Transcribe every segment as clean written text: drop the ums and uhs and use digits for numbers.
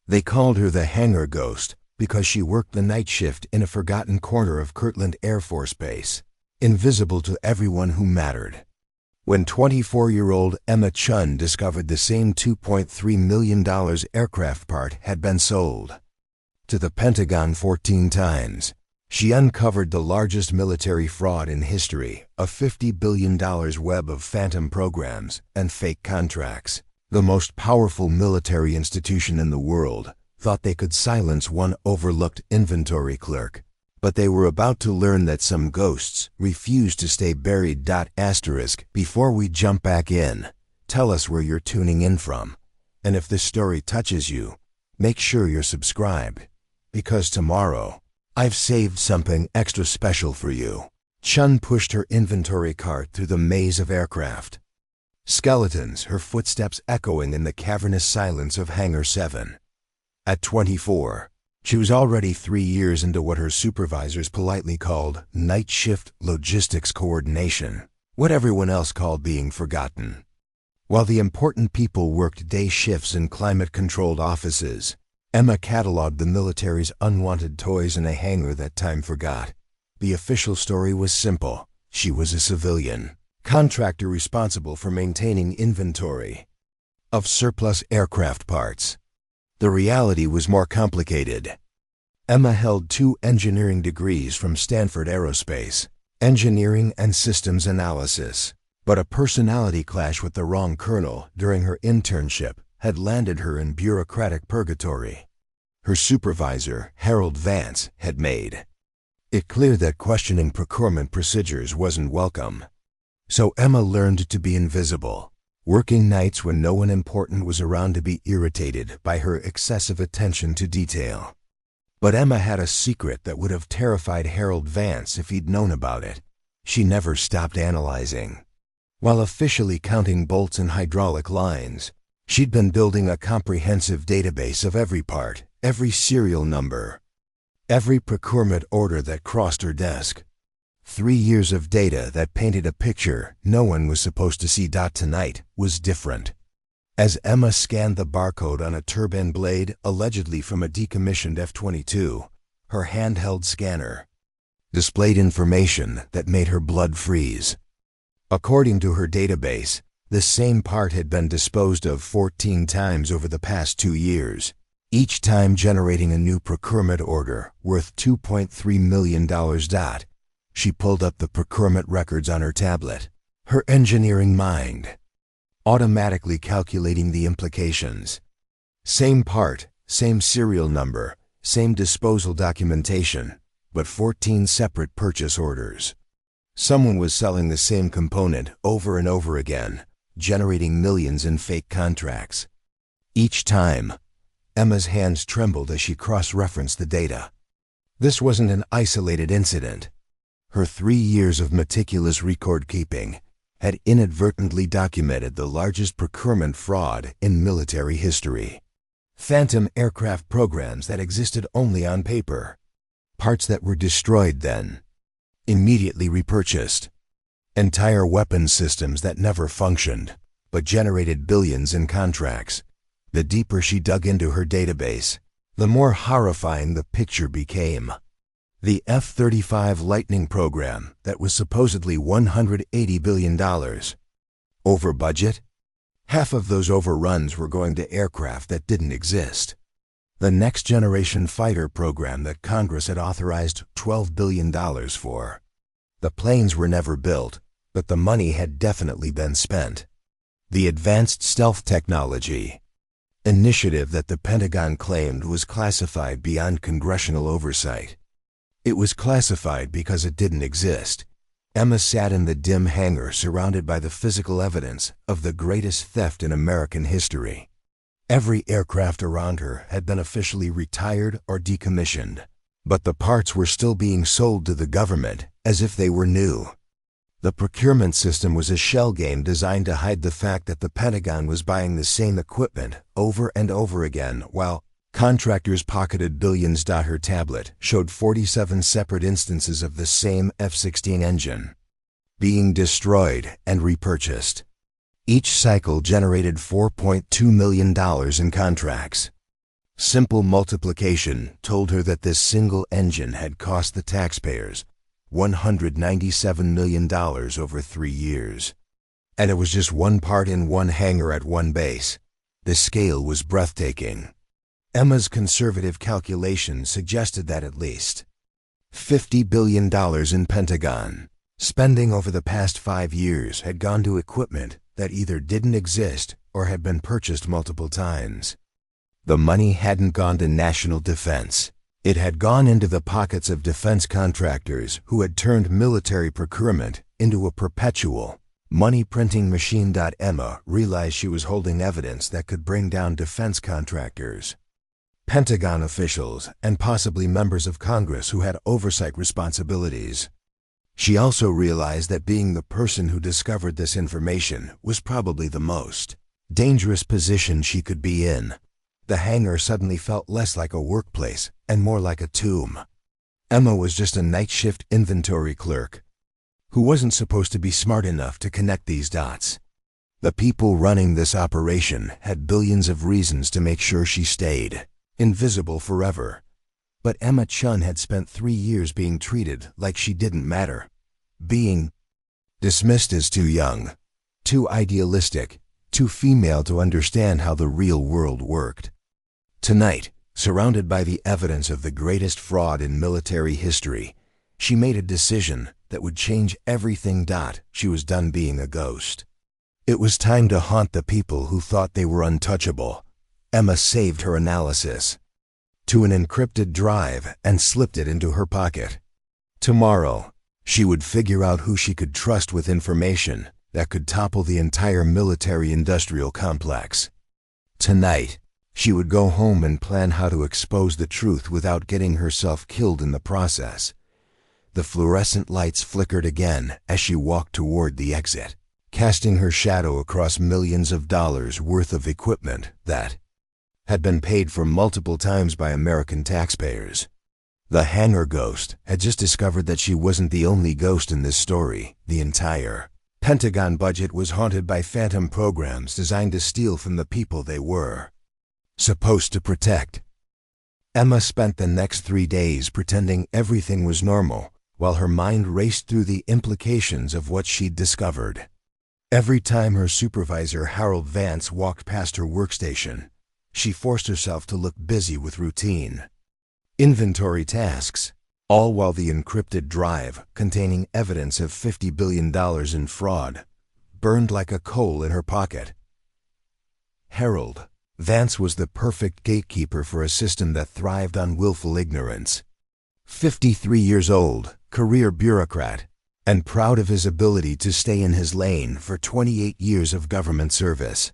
They called her the Hangar Ghost because she worked the night shift in a forgotten corner of Kirtland Air Force Base, invisible to everyone who mattered. When 24-year-old Emma Chen discovered the same $2.3 million aircraft part had been sold to the Pentagon 14 times, she uncovered the largest military fraud in history, a $50 billion web of phantom programs and fake contracts. The most powerful military institution in the world thought they could silence one overlooked inventory clerk, but they were about to learn that some ghosts refused to stay buried. Before we jump back in, tell us where you're tuning in from, and if this story touches you, make sure you're subscribed, because tomorrow, I've saved something extra special for you. Chen pushed her inventory cart through the maze of aircraft. Skeletons, her footsteps echoing in the cavernous silence of Hangar 7. At 24, she was already 3 years into what her supervisors politely called night shift logistics coordination, what everyone else called being forgotten. While the important people worked day shifts in climate-controlled offices, Emma catalogued the military's unwanted toys in a hangar that time forgot. The official story was simple. She was a civilian contractor responsible for maintaining inventory of surplus aircraft parts. The reality was more complicated. Emma held 2 engineering degrees from Stanford Aerospace, engineering and systems analysis, but a personality clash with the wrong colonel during her internship had landed her in bureaucratic purgatory. Her supervisor, Harold Vance, had made it clear that questioning procurement procedures wasn't welcome. So Emma learned to be invisible, working nights when no one important was around to be irritated by her excessive attention to detail. But Emma had a secret that would have terrified Harold Vance if he'd known about it. She never stopped analyzing. While officially counting bolts and hydraulic lines, she'd been building a comprehensive database of every part, every serial number, every procurement order that crossed her desk. 3 years of data that painted a picture no one was supposed to see. Tonight was different. As Emma scanned the barcode on a turbine blade allegedly from a decommissioned F-22, her handheld scanner displayed information that made her blood freeze. According to her database, the same part had been disposed of 14 times over the past 2 years, each time generating a new procurement order worth $2.3 million. She pulled up the procurement records on her tablet, her engineering mind automatically calculating the implications. Same part, same serial number, same disposal documentation, but 14 separate purchase orders. Someone was selling the same component over and over again, generating millions in fake contracts. Each time, Emma's hands trembled as she cross-referenced the data. This wasn't an isolated incident. Her 3 years of meticulous record-keeping had inadvertently documented the largest procurement fraud in military history. Phantom aircraft programs that existed only on paper. Parts that were destroyed then, immediately repurchased. Entire weapons systems that never functioned, but generated billions in contracts. The deeper she dug into her database, the more horrifying the picture became. The F-35 Lightning program that was supposedly $180 billion. Over budget? Half of those overruns were going to aircraft that didn't exist. The Next Generation Fighter program that Congress had authorized $12 billion for. The planes were never built, but the money had definitely been spent. The Advanced Stealth Technology initiative that the Pentagon claimed was classified beyond congressional oversight. It was classified because it didn't exist. Emma sat in the dim hangar surrounded by the physical evidence of the greatest theft in American history. Every aircraft around her had been officially retired or decommissioned, but the parts were still being sold to the government as if they were new. The procurement system was a shell game designed to hide the fact that the Pentagon was buying the same equipment over and over again while contractors pocketed billions. Her tablet showed 47 separate instances of the same F-16 engine being destroyed and repurchased. Each cycle generated $4.2 million in contracts. Simple multiplication told her that this single engine had cost the taxpayers $197 million over 3 years. And it was just one part in one hangar at one base. The scale was breathtaking. Emma's conservative calculations suggested that at least $50 billion in Pentagon spending over the past 5 years had gone to equipment that either didn't exist or had been purchased multiple times. The money hadn't gone to national defense. It had gone into the pockets of defense contractors who had turned military procurement into a perpetual money-printing machine. Emma realized she was holding evidence that could bring down defense contractors, Pentagon officials, and possibly members of Congress who had oversight responsibilities. She also realized that being the person who discovered this information was probably the most dangerous position she could be in. The hangar suddenly felt less like a workplace and more like a tomb. Emma was just a night shift inventory clerk who wasn't supposed to be smart enough to connect these dots. The people running this operation had billions of reasons to make sure she stayed invisible forever. But Emma Chen had spent 3 years being treated like she didn't matter, being dismissed as too young, too idealistic, too female to understand how the real world worked. Tonight, surrounded by the evidence of the greatest fraud in military history, she made a decision that would change everything. She was done being a ghost. It was time to haunt the people who thought they were untouchable. Emma saved her analysis to an encrypted drive and slipped it into her pocket. Tomorrow, she would figure out who she could trust with information that could topple the entire military-industrial complex. Tonight, she would go home and plan how to expose the truth without getting herself killed in the process. The fluorescent lights flickered again as she walked toward the exit, casting her shadow across millions of dollars worth of equipment that had been paid for multiple times by American taxpayers. The Hangar Ghost had just discovered that she wasn't the only ghost in this story. The entire Pentagon budget was haunted by phantom programs designed to steal from the people they were supposed to protect. Emma spent the next 3 days pretending everything was normal, while her mind raced through the implications of what she'd discovered. Every time her supervisor, Harold Vance, walked past her workstation, she forced herself to look busy with routine inventory tasks, all while the encrypted drive containing evidence of $50 billion in fraud burned like a coal in her pocket. Harold Vance was the perfect gatekeeper for a system that thrived on willful ignorance. 53 years old, career bureaucrat, and proud of his ability to stay in his lane for 28 years of government service.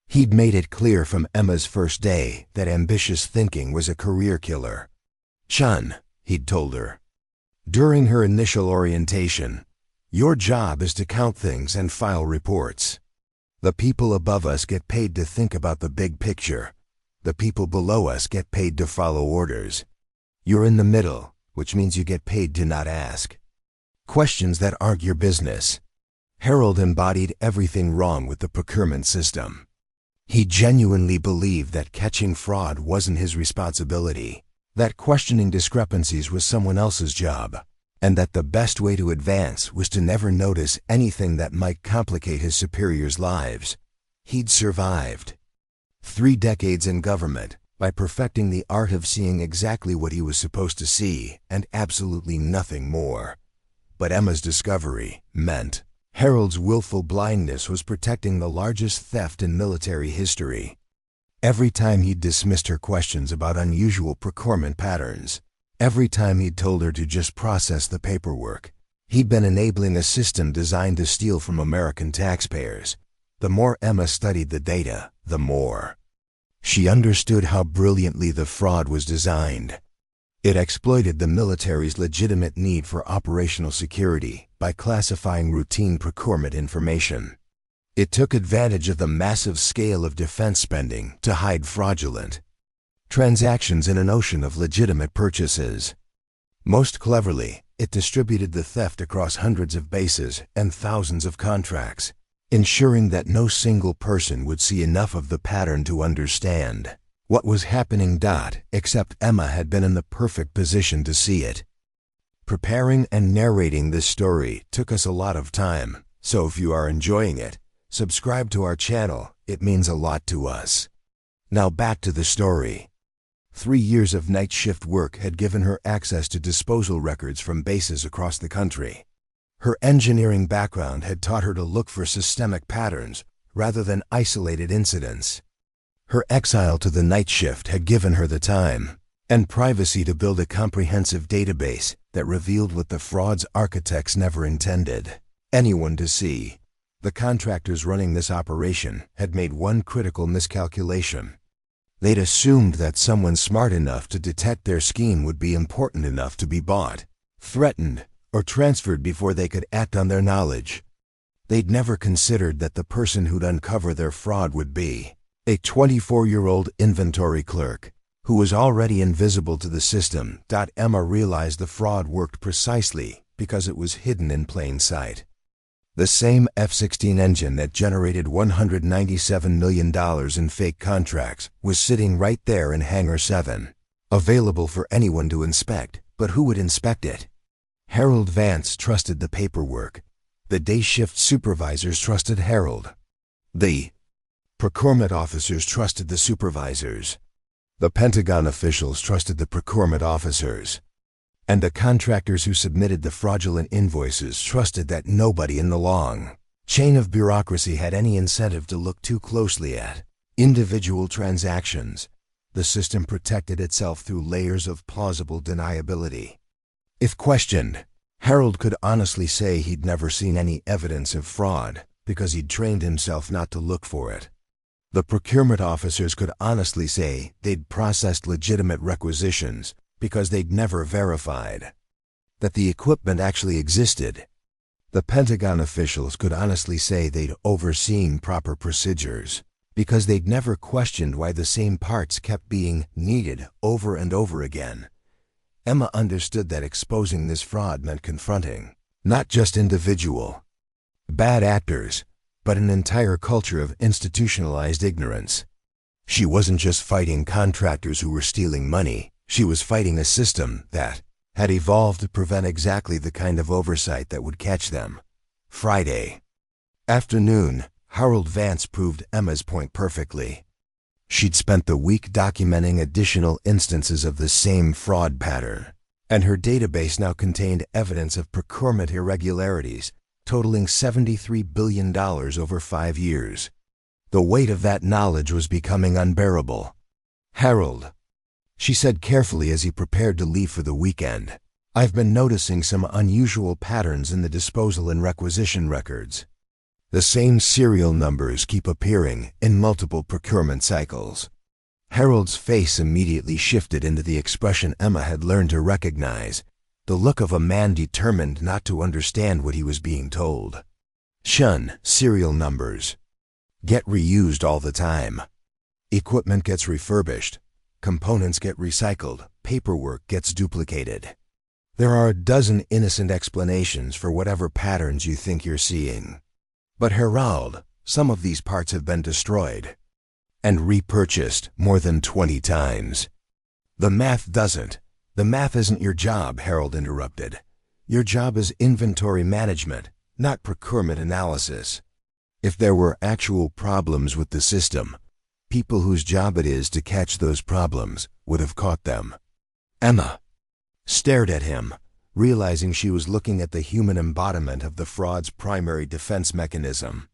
He'd made it clear from Emma's first day that ambitious thinking was a career killer. "Chun," he'd told her during her initial orientation, "your job is to count things and file reports. The people above us get paid to think about the big picture. The people below us get paid to follow orders. You're in the middle, which means you get paid to not ask questions that aren't your business." Harold embodied everything wrong with the procurement system. He genuinely believed that catching fraud wasn't his responsibility, that questioning discrepancies was someone else's job, and that the best way to advance was to never notice anything that might complicate his superiors' lives. He'd survived 3 decades in government by perfecting the art of seeing exactly what he was supposed to see and absolutely nothing more. But Emma's discovery meant Harold's willful blindness was protecting the largest theft in military history. Every time he'd dismissed her questions about unusual procurement patterns, every time he'd told her to just process the paperwork, he'd been enabling a system designed to steal from American taxpayers. The more Emma studied the data, the more she understood how brilliantly the fraud was designed. It exploited the military's legitimate need for operational security by classifying routine procurement information. It took advantage of the massive scale of defense spending to hide fraudulent transactions in an ocean of legitimate purchases. Most cleverly, it distributed the theft across hundreds of bases and thousands of contracts, ensuring that no single person would see enough of the pattern to understand what was happening. Except Emma had been in the perfect position to see it. Preparing and narrating this story took us a lot of time, so if you are enjoying it, subscribe to our channel. It means a lot to us. Now back to the story. 3 years of night shift work had given her access to disposal records from bases across the country. Her engineering background had taught her to look for systemic patterns rather than isolated incidents. Her exile to the night shift had given her the time and privacy to build a comprehensive database that revealed what the fraud's architects never intended anyone to see. The contractors running this operation had made one critical miscalculation. They'd assumed that someone smart enough to detect their scheme would be important enough to be bought, threatened, or transferred before they could act on their knowledge. They'd never considered that the person who'd uncover their fraud would be a 24-year-old inventory clerk who was already invisible to the system. Emma realized the fraud worked precisely because it was hidden in plain sight. The same F-16 engine that generated $197 million in fake contracts was sitting right there in Hangar 7, available for anyone to inspect. But who would inspect it? Harold Vance trusted the paperwork. The day shift supervisors trusted Harold. The procurement officers trusted the supervisors. The Pentagon officials trusted the procurement officers. And the contractors who submitted the fraudulent invoices trusted that nobody in the long chain of bureaucracy had any incentive to look too closely at individual transactions. The system protected itself through layers of plausible deniability. If questioned, Harold could honestly say he'd never seen any evidence of fraud because he'd trained himself not to look for it. The procurement officers could honestly say they'd processed legitimate requisitions because they'd never verified that the equipment actually existed. The Pentagon officials could honestly say they'd overseen proper procedures because they'd never questioned why the same parts kept being needed over and over again. Emma understood that exposing this fraud meant confronting not just individual bad actors, but an entire culture of institutionalized ignorance. She wasn't just fighting contractors who were stealing money. She was fighting a system that had evolved to prevent exactly the kind of oversight that would catch them. Friday afternoon, Harold Vance proved Emma's point perfectly. She'd spent the week documenting additional instances of the same fraud pattern, and her database now contained evidence of procurement irregularities totaling $73 billion over 5 years. The weight of that knowledge was becoming unbearable. "Harold," she said carefully as he prepared to leave for the weekend, "I've been noticing some unusual patterns in the disposal and requisition records. The same serial numbers keep appearing in multiple procurement cycles." Harold's face immediately shifted into the expression Emma had learned to recognize, the look of a man determined not to understand what he was being told. "Shun serial numbers. Get reused all the time. Equipment gets refurbished. Components get recycled. Paperwork gets duplicated. There are a dozen innocent explanations for whatever patterns you think you're seeing. But Harold, some of these parts have been destroyed and repurchased more than 20 times. The math doesn't. The math isn't your job," Harold interrupted. "Your job is inventory management, not procurement analysis. If there were actual problems with the system, people whose job it is to catch those problems would have caught them." Emma stared at him, realizing she was looking at the human embodiment of the fraud's primary defense mechanism.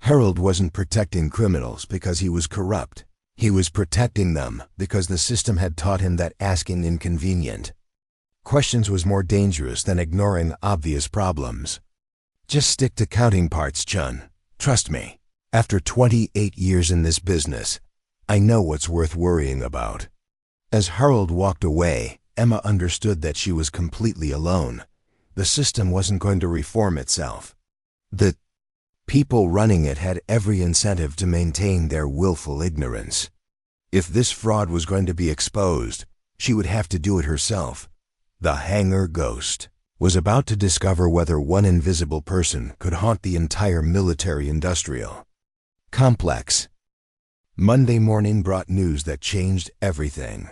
Harold wasn't protecting criminals because he was corrupt. He was protecting them because the system had taught him that asking inconvenient questions was more dangerous than ignoring obvious problems. "Just stick to counting parts, Chun. Trust me. After 28 years in this business, I know what's worth worrying about." As Harold walked away, Emma understood that she was completely alone. The system wasn't going to reform itself. The people running it had every incentive to maintain their willful ignorance. If this fraud was going to be exposed, she would have to do it herself. The Hangar Ghost was about to discover whether one invisible person could haunt the entire military-industrial complex. Monday morning brought news that changed everything.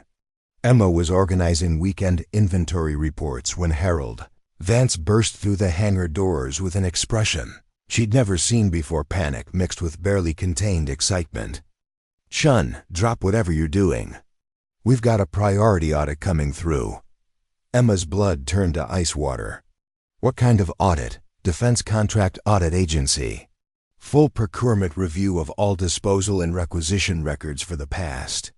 Emma was organizing weekend inventory reports when Harold Vance burst through the hangar doors with an expression she'd never seen before, panic mixed with barely contained excitement. "Chun, drop whatever you're doing. We've got a priority audit coming through." Emma's blood turned to ice water. "What kind of audit?" "Defense Contract Audit Agency. Full procurement review of all disposal and requisition records for the past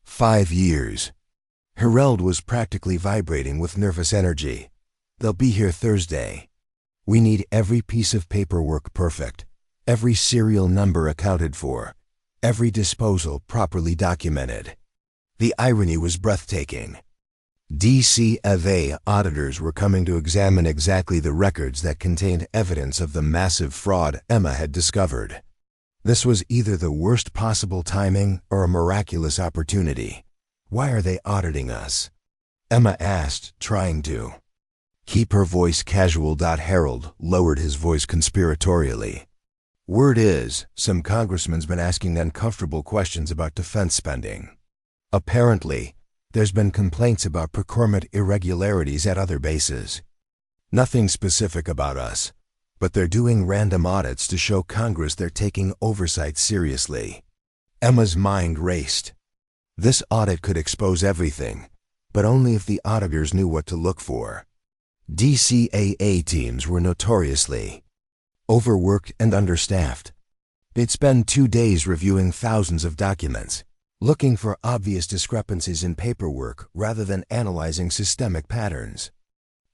5 years. Harold was practically vibrating with nervous energy. "They'll be here Thursday. We need every piece of paperwork perfect, every serial number accounted for, every disposal properly documented." The irony was breathtaking. DCFA auditors were coming to examine exactly the records that contained evidence of the massive fraud Emma had discovered. This was either the worst possible timing or a miraculous opportunity. "Why are they auditing us?" Emma asked, trying to keep her voice casual. Harold lowered his voice conspiratorially. "Word is, some congressman's been asking uncomfortable questions about defense spending. Apparently, there's been complaints about procurement irregularities at other bases. Nothing specific about us, but they're doing random audits to show Congress they're taking oversight seriously." Emma's mind raced. This audit could expose everything, but only if the auditors knew what to look for. DCAA teams were notoriously overworked and understaffed. They'd spend 2 days reviewing thousands of documents, looking for obvious discrepancies in paperwork rather than analyzing systemic patterns.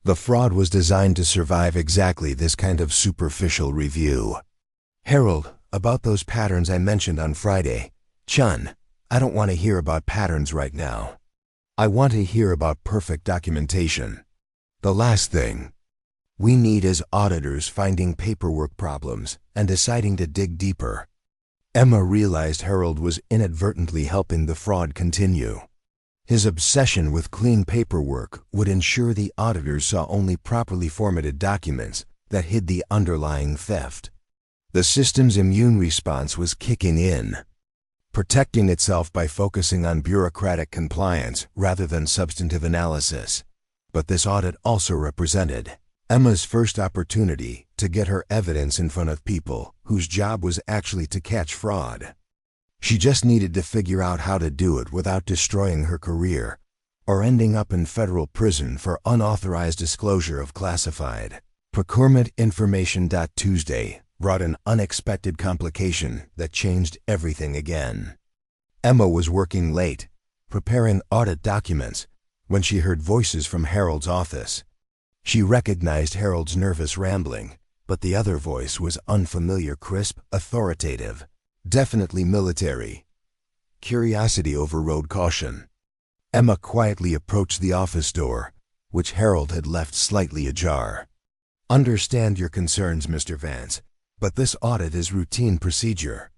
The fraud was designed to survive exactly this kind of superficial review. "Harold, about those patterns I mentioned on Friday. Chun, I don't want to hear about patterns right now. I want to hear about perfect documentation. The last thing we need is auditors finding paperwork problems and deciding to dig deeper." Emma realized Harold was inadvertently helping the fraud continue. His obsession with clean paperwork would ensure the auditors saw only properly formatted documents that hid the underlying theft. The system's immune response was kicking in, protecting itself by focusing on bureaucratic compliance rather than substantive analysis. But this audit also represented Emma's first opportunity to get her evidence in front of people whose job was actually to catch fraud. She just needed to figure out how to do it without destroying her career or ending up in federal prison for unauthorized disclosure of classified procurement information. Tuesday brought an unexpected complication that changed everything again. Emma was working late, preparing audit documents, when she heard voices from Harold's office. She recognized Harold's nervous rambling, but the other voice was unfamiliar, crisp, authoritative, definitely military. Curiosity overrode caution. Emma quietly approached the office door, which Harold had left slightly ajar. "Understand your concerns, Mr. Vance, but this audit is routine procedure.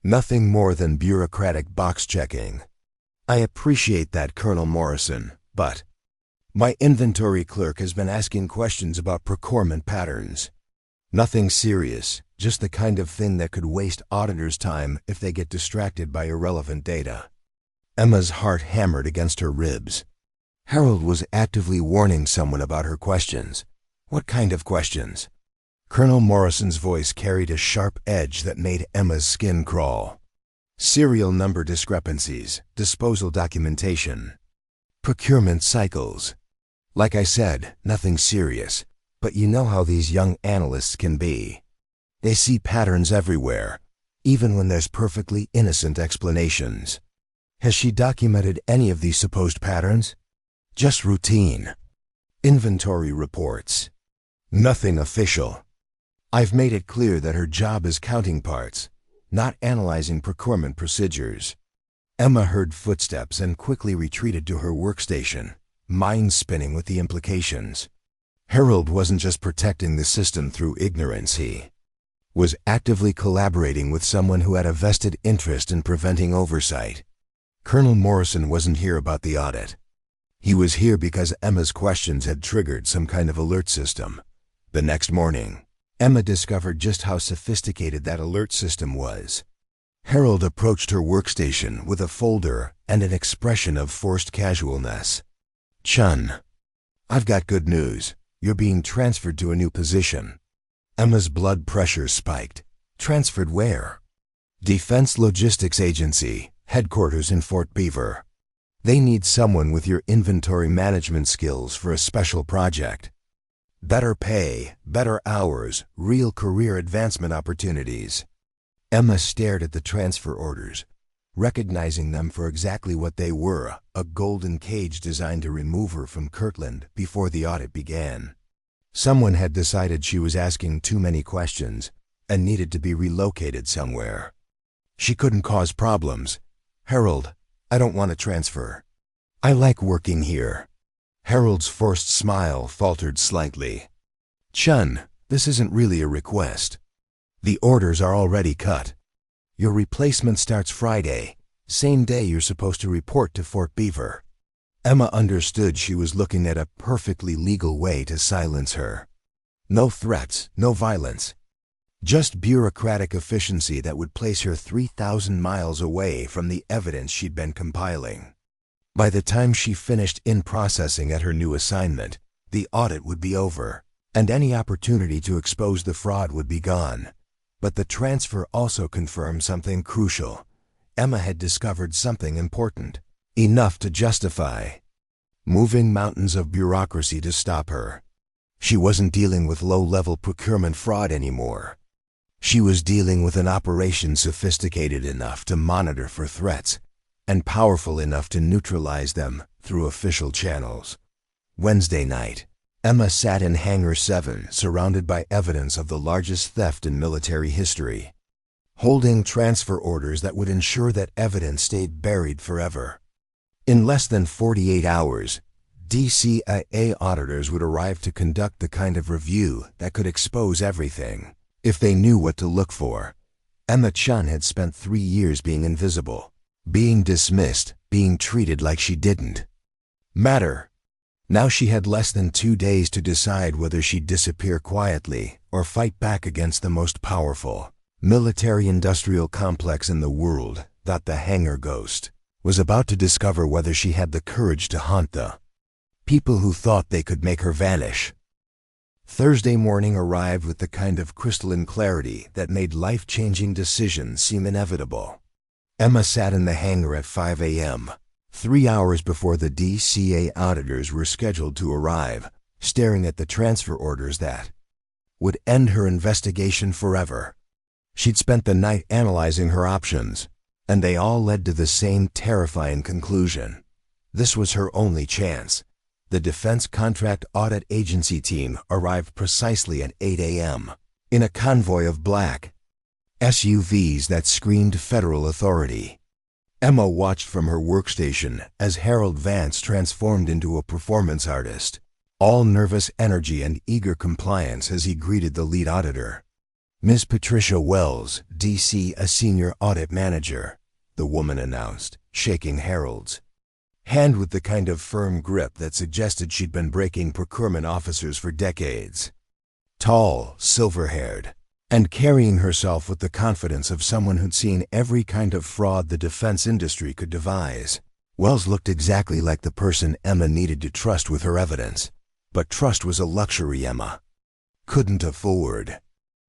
Nothing more than bureaucratic box checking." "I appreciate that, Colonel Morrison, but my inventory clerk has been asking questions about procurement patterns. Nothing serious, just the kind of thing that could waste auditors' time if they get distracted by irrelevant data." Emma's heart hammered against her ribs. Harold was actively warning someone about her questions. What kind of questions? Colonel Morrison's voice carried a sharp edge that made Emma's skin crawl. "Serial number discrepancies, disposal documentation, procurement cycles. Like I said, nothing serious, but you know how these young analysts can be. They see patterns everywhere, even when there's perfectly innocent explanations." "Has she documented any of these supposed patterns?" "Just routine inventory reports. Nothing official. I've made it clear that her job is counting parts, not analyzing procurement procedures." Emma heard footsteps and quickly retreated to her workstation, mind spinning with the implications. Harold wasn't just protecting the system through ignorance, he was actively collaborating with someone who had a vested interest in preventing oversight. Colonel Morrison wasn't here about the audit. He was here because Emma's questions had triggered some kind of alert system. The next morning, Emma discovered just how sophisticated that alert system was. Harold approached her workstation with a folder and an expression of forced casualness. "Chen, I've got good news. You're being transferred to a new position." Emma's blood pressure spiked. "Transferred where?" "Defense Logistics Agency, headquarters in Fort Beaver. They need someone with your inventory management skills for a special project. Better pay, better hours, real career advancement opportunities." Emma stared at the transfer orders, recognizing them for exactly what they were, a golden cage designed to remove her from Kirtland before the audit began. Someone had decided she was asking too many questions and needed to be relocated somewhere. She couldn't cause problems. "Harold, I don't want to transfer. I like working here." Harold's forced smile faltered slightly. "Chen, this isn't really a request. The orders are already cut. Your replacement starts Friday, same day you're supposed to report to Fort Beaver." Emma understood she was looking at a perfectly legal way to silence her. No threats, no violence. Just bureaucratic efficiency that would place her 3,000 miles away from the evidence she'd been compiling. By the time she finished in-processing at her new assignment, the audit would be over, and any opportunity to expose the fraud would be gone. But the transfer also confirmed something crucial. Emma had discovered something important, enough to justify moving mountains of bureaucracy to stop her. She wasn't dealing with low-level procurement fraud anymore. She was dealing with an operation sophisticated enough to monitor for threats and powerful enough to neutralize them through official channels. Wednesday night, Emma sat in Hangar 7, surrounded by evidence of the largest theft in military history, holding transfer orders that would ensure that evidence stayed buried forever. In less than 48 hours, DCIA auditors would arrive to conduct the kind of review that could expose everything, if they knew what to look for. Emma Chen had spent 3 years being invisible, being dismissed, being treated like she didn't matter. Now she had less than 2 days to decide whether she'd disappear quietly or fight back against the most powerful military-industrial complex in the world, that the Hangar Ghost was about to discover whether she had the courage to haunt the people who thought they could make her vanish. Thursday morning arrived with the kind of crystalline clarity that made life-changing decisions seem inevitable. Emma sat in the hangar at 5 a.m., 3 hours before the DCA auditors were scheduled to arrive, staring at the transfer orders that would end her investigation forever. She'd spent the night analyzing her options, and they all led to the same terrifying conclusion. This was her only chance. The Defense Contract Audit Agency team arrived precisely at 8 a.m. in a convoy of black SUVs that screamed federal authority. Emma watched from her workstation as Harold Vance transformed into a performance artist, all nervous energy and eager compliance as he greeted the lead auditor. "Ms. Patricia Wells, DC, a senior audit manager," the woman announced, shaking Harold's hand with the kind of firm grip that suggested she'd been breaking procurement officers for decades. Tall, silver-haired, and carrying herself with the confidence of someone who'd seen every kind of fraud the defense industry could devise. Wells looked exactly like the person Emma needed to trust with her evidence. But trust was a luxury Emma couldn't afford.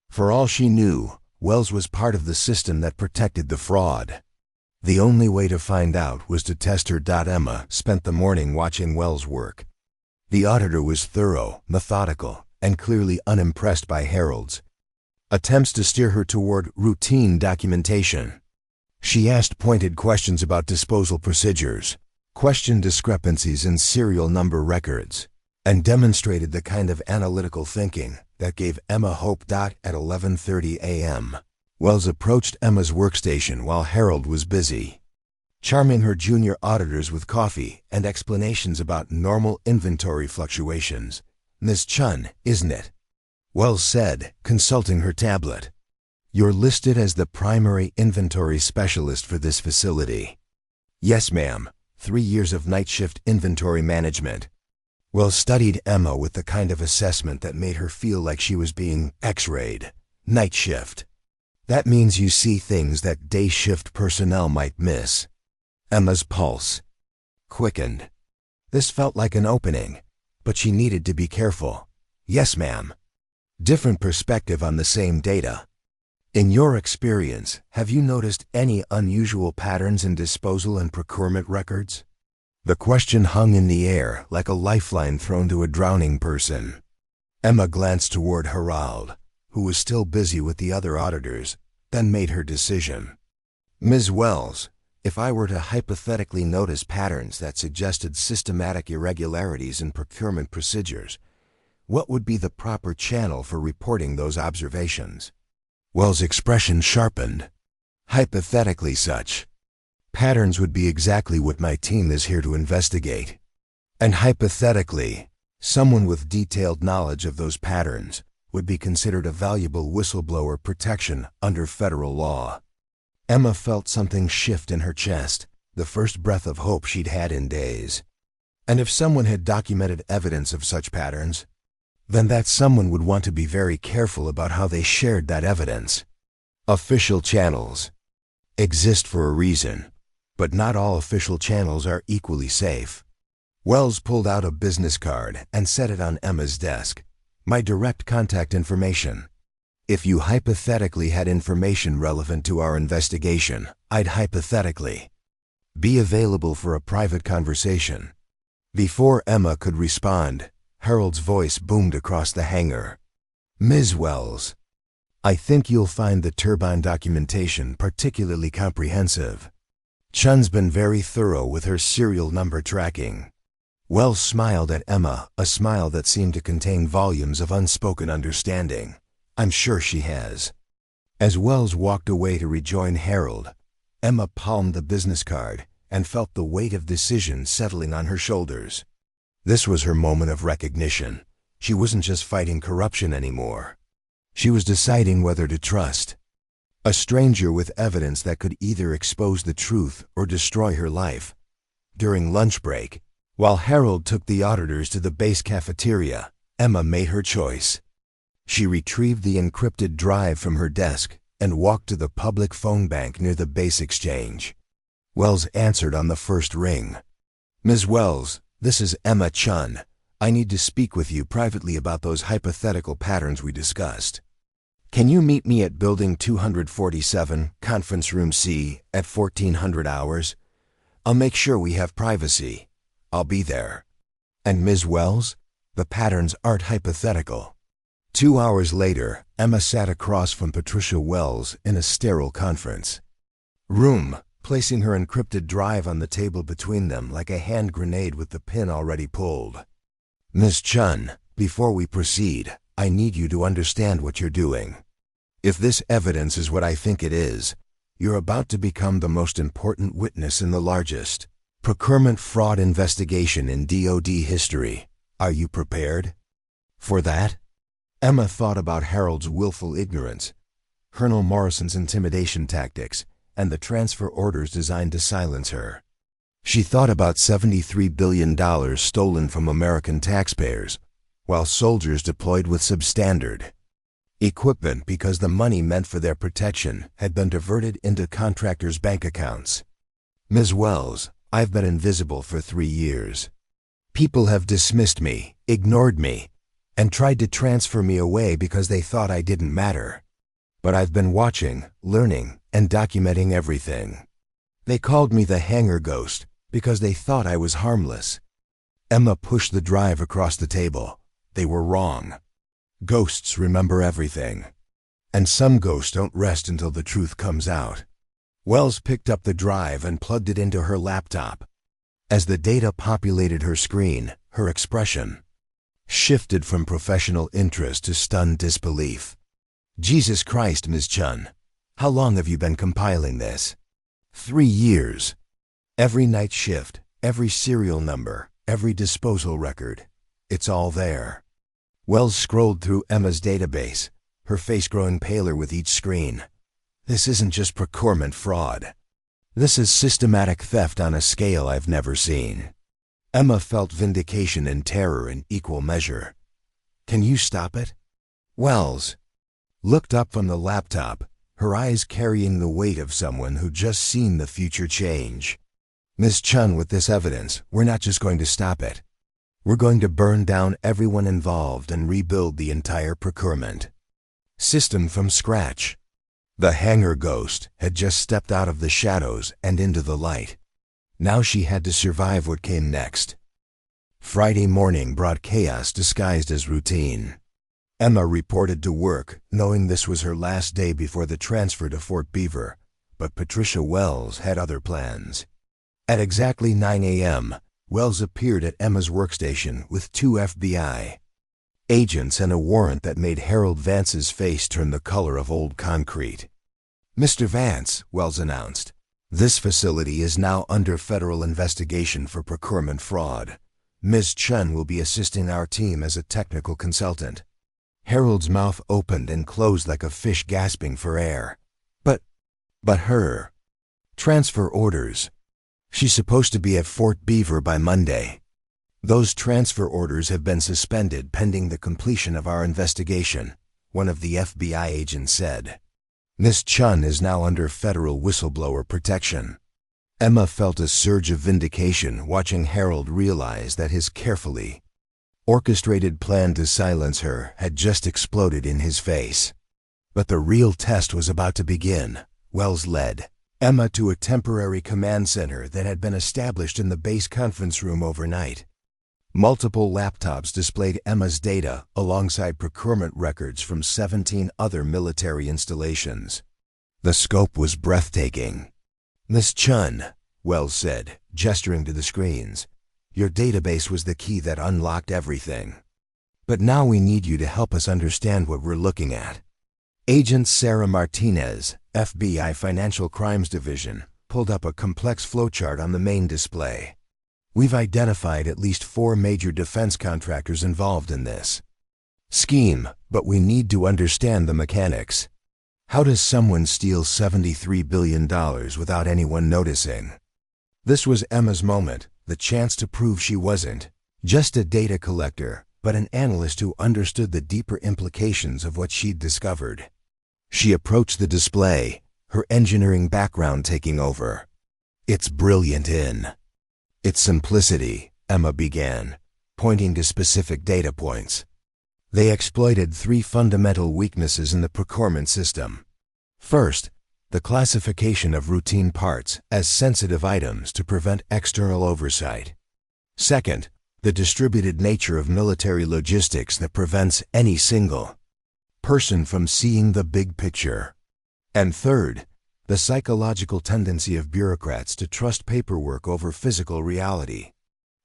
For all she knew, Wells was part of the system that protected the fraud. The only way to find out was to test her. Emma spent the morning watching Wells work. The auditor was thorough, methodical, and clearly unimpressed by Harold's attempts to steer her toward routine documentation. She asked pointed questions about disposal procedures, questioned discrepancies in serial number records, and demonstrated the kind of analytical thinking that gave Emma hope. At 11:30 a.m., Wells approached Emma's workstation while Harold was busy, charming her junior auditors with coffee and explanations about normal inventory fluctuations. "Ms. Chen, isn't it?" Wells said, consulting her tablet. "You're listed as the primary inventory specialist for this facility." "Yes, ma'am. 3 years of night shift inventory management." Wells studied Emma with the kind of assessment that made her feel like she was being X-rayed. Night shift. That means you see things that day shift personnel might miss. Emma's pulse quickened. This felt like an opening, but she needed to be careful. Yes, ma'am. Different perspective on the same data. In your experience, have you noticed any unusual patterns in disposal and procurement records? The question hung in the air like a lifeline thrown to a drowning person. Emma glanced toward Harald, who was still busy with the other auditors, then made her decision. Ms. Wells, if I were to hypothetically notice patterns that suggested systematic irregularities in procurement procedures, what would be the proper channel for reporting those observations? Wells' expression sharpened. Hypothetically such patterns would be exactly what my team is here to investigate. And hypothetically, someone with detailed knowledge of those patterns would be considered a valuable whistleblower protection under federal law. Emma felt something shift in her chest, the first breath of hope she'd had in days. And if someone had documented evidence of such patterns, then that someone would want to be very careful about how they shared that evidence. Official channels exist for a reason, but not all official channels are equally safe. Wells pulled out a business card and set it on Emma's desk. My direct contact information. If you hypothetically had information relevant to our investigation, I'd hypothetically be available for a private conversation. Before Emma could respond, Harold's voice boomed across the hangar. Ms. Wells, I think you'll find the turbine documentation particularly comprehensive. Chun's been very thorough with her serial number tracking. Wells smiled at Emma, a smile that seemed to contain volumes of unspoken understanding. I'm sure she has. As Wells walked away to rejoin Harold, Emma palmed the business card and felt the weight of decision settling on her shoulders. This was her moment of recognition. She wasn't just fighting corruption anymore. She was deciding whether to trust a stranger with evidence that could either expose the truth or destroy her life. During lunch break, while Harold took the auditors to the base cafeteria, Emma made her choice. She retrieved the encrypted drive from her desk and walked to the public phone bank near the base exchange. Wells answered on the first ring. Ms. Wells, this is Emma Chen. I need to speak with you privately about those hypothetical patterns we discussed. Can you meet me at Building 247, Conference Room C, at 1400 hours? I'll make sure we have privacy. I'll be there. And Ms. Wells, the patterns aren't hypothetical. 2 hours later, Emma sat across from Patricia Wells in a sterile conference room, placing her encrypted drive on the table between them like a hand grenade with the pin already pulled. Ms. Chen, before we proceed, I need you to understand what you're doing. If this evidence is what I think it is, you're about to become the most important witness in the largest procurement fraud investigation in DoD history. Are you prepared for that? Emma thought about Harold's willful ignorance, Colonel Morrison's intimidation tactics, and the transfer orders designed to silence her. She thought about $73 billion stolen from American taxpayers, while soldiers deployed with substandard equipment because the money meant for their protection had been diverted into contractors' bank accounts. Ms. Wells, I've been invisible for 3 years. People have dismissed me, ignored me, and tried to transfer me away because they thought I didn't matter. But I've been watching, learning, and documenting everything. They called me the Hangar Ghost because they thought I was harmless. Emma pushed the drive across the table. They were wrong. Ghosts remember everything. And some ghosts don't rest until the truth comes out. Wells picked up the drive and plugged it into her laptop. As the data populated her screen, her expression shifted from professional interest to stunned disbelief. Jesus Christ, Ms. Chen, how long have you been compiling this? 3 years. Every night shift, every serial number, every disposal record. It's all there. Wells scrolled through Emma's database, her face growing paler with each screen. This isn't just procurement fraud. This is systematic theft on a scale I've never seen. Emma felt vindication and terror in equal measure. Can you stop it? Wells looked up from the laptop, her eyes carrying the weight of someone who just seen the future change. "Miss Chen, with this evidence, we're not just going to stop it. We're going to burn down everyone involved and rebuild the entire procurement system from scratch." The Hangar Ghost had just stepped out of the shadows and into the light. Now she had to survive what came next. Friday morning brought chaos disguised as routine. Emma reported to work, knowing this was her last day before the transfer to Fort Beaver, but Patricia Wells had other plans. At exactly 9 a.m., Wells appeared at Emma's workstation with 2 FBI agents and a warrant that made Harold Vance's face turn the color of old concrete. "Mr. Vance," Wells announced, "this facility is now under federal investigation for procurement fraud. Ms. Chen will be assisting our team as a technical consultant." Harold's mouth opened and closed like a fish gasping for air. But her transfer orders. She's supposed to be at Fort Beaver by Monday. "Those transfer orders have been suspended pending the completion of our investigation," one of the FBI agents said. "Miss Chen is now under federal whistleblower protection." Emma felt a surge of vindication watching Harold realize that his carefully orchestrated plan to silence her had just exploded in his face. But the real test was about to begin. Wells led Emma to a temporary command center that had been established in the base conference room overnight. Multiple laptops displayed Emma's data alongside procurement records from 17 other military installations. The scope was breathtaking. "Miss Chen," Wells said, gesturing to the screens, "your database was the key that unlocked everything. But now we need you to help us understand what we're looking at." Agent Sarah Martinez, FBI Financial Crimes Division, pulled up a complex flowchart on the main display. "We've identified at least 4 major defense contractors involved in this scheme, but we need to understand the mechanics. How does someone steal $73 billion without anyone noticing?" This was Emma's moment, the chance to prove she wasn't just a data collector, but an analyst who understood the deeper implications of what she'd discovered. She approached the display, her engineering background taking over. "It's brilliant in its simplicity," Emma began, pointing to specific data points. "They exploited 3 fundamental weaknesses in the procurement system. First, the classification of routine parts as sensitive items to prevent external oversight. Second, the distributed nature of military logistics that prevents any single person from seeing the big picture. And third, the psychological tendency of bureaucrats to trust paperwork over physical reality."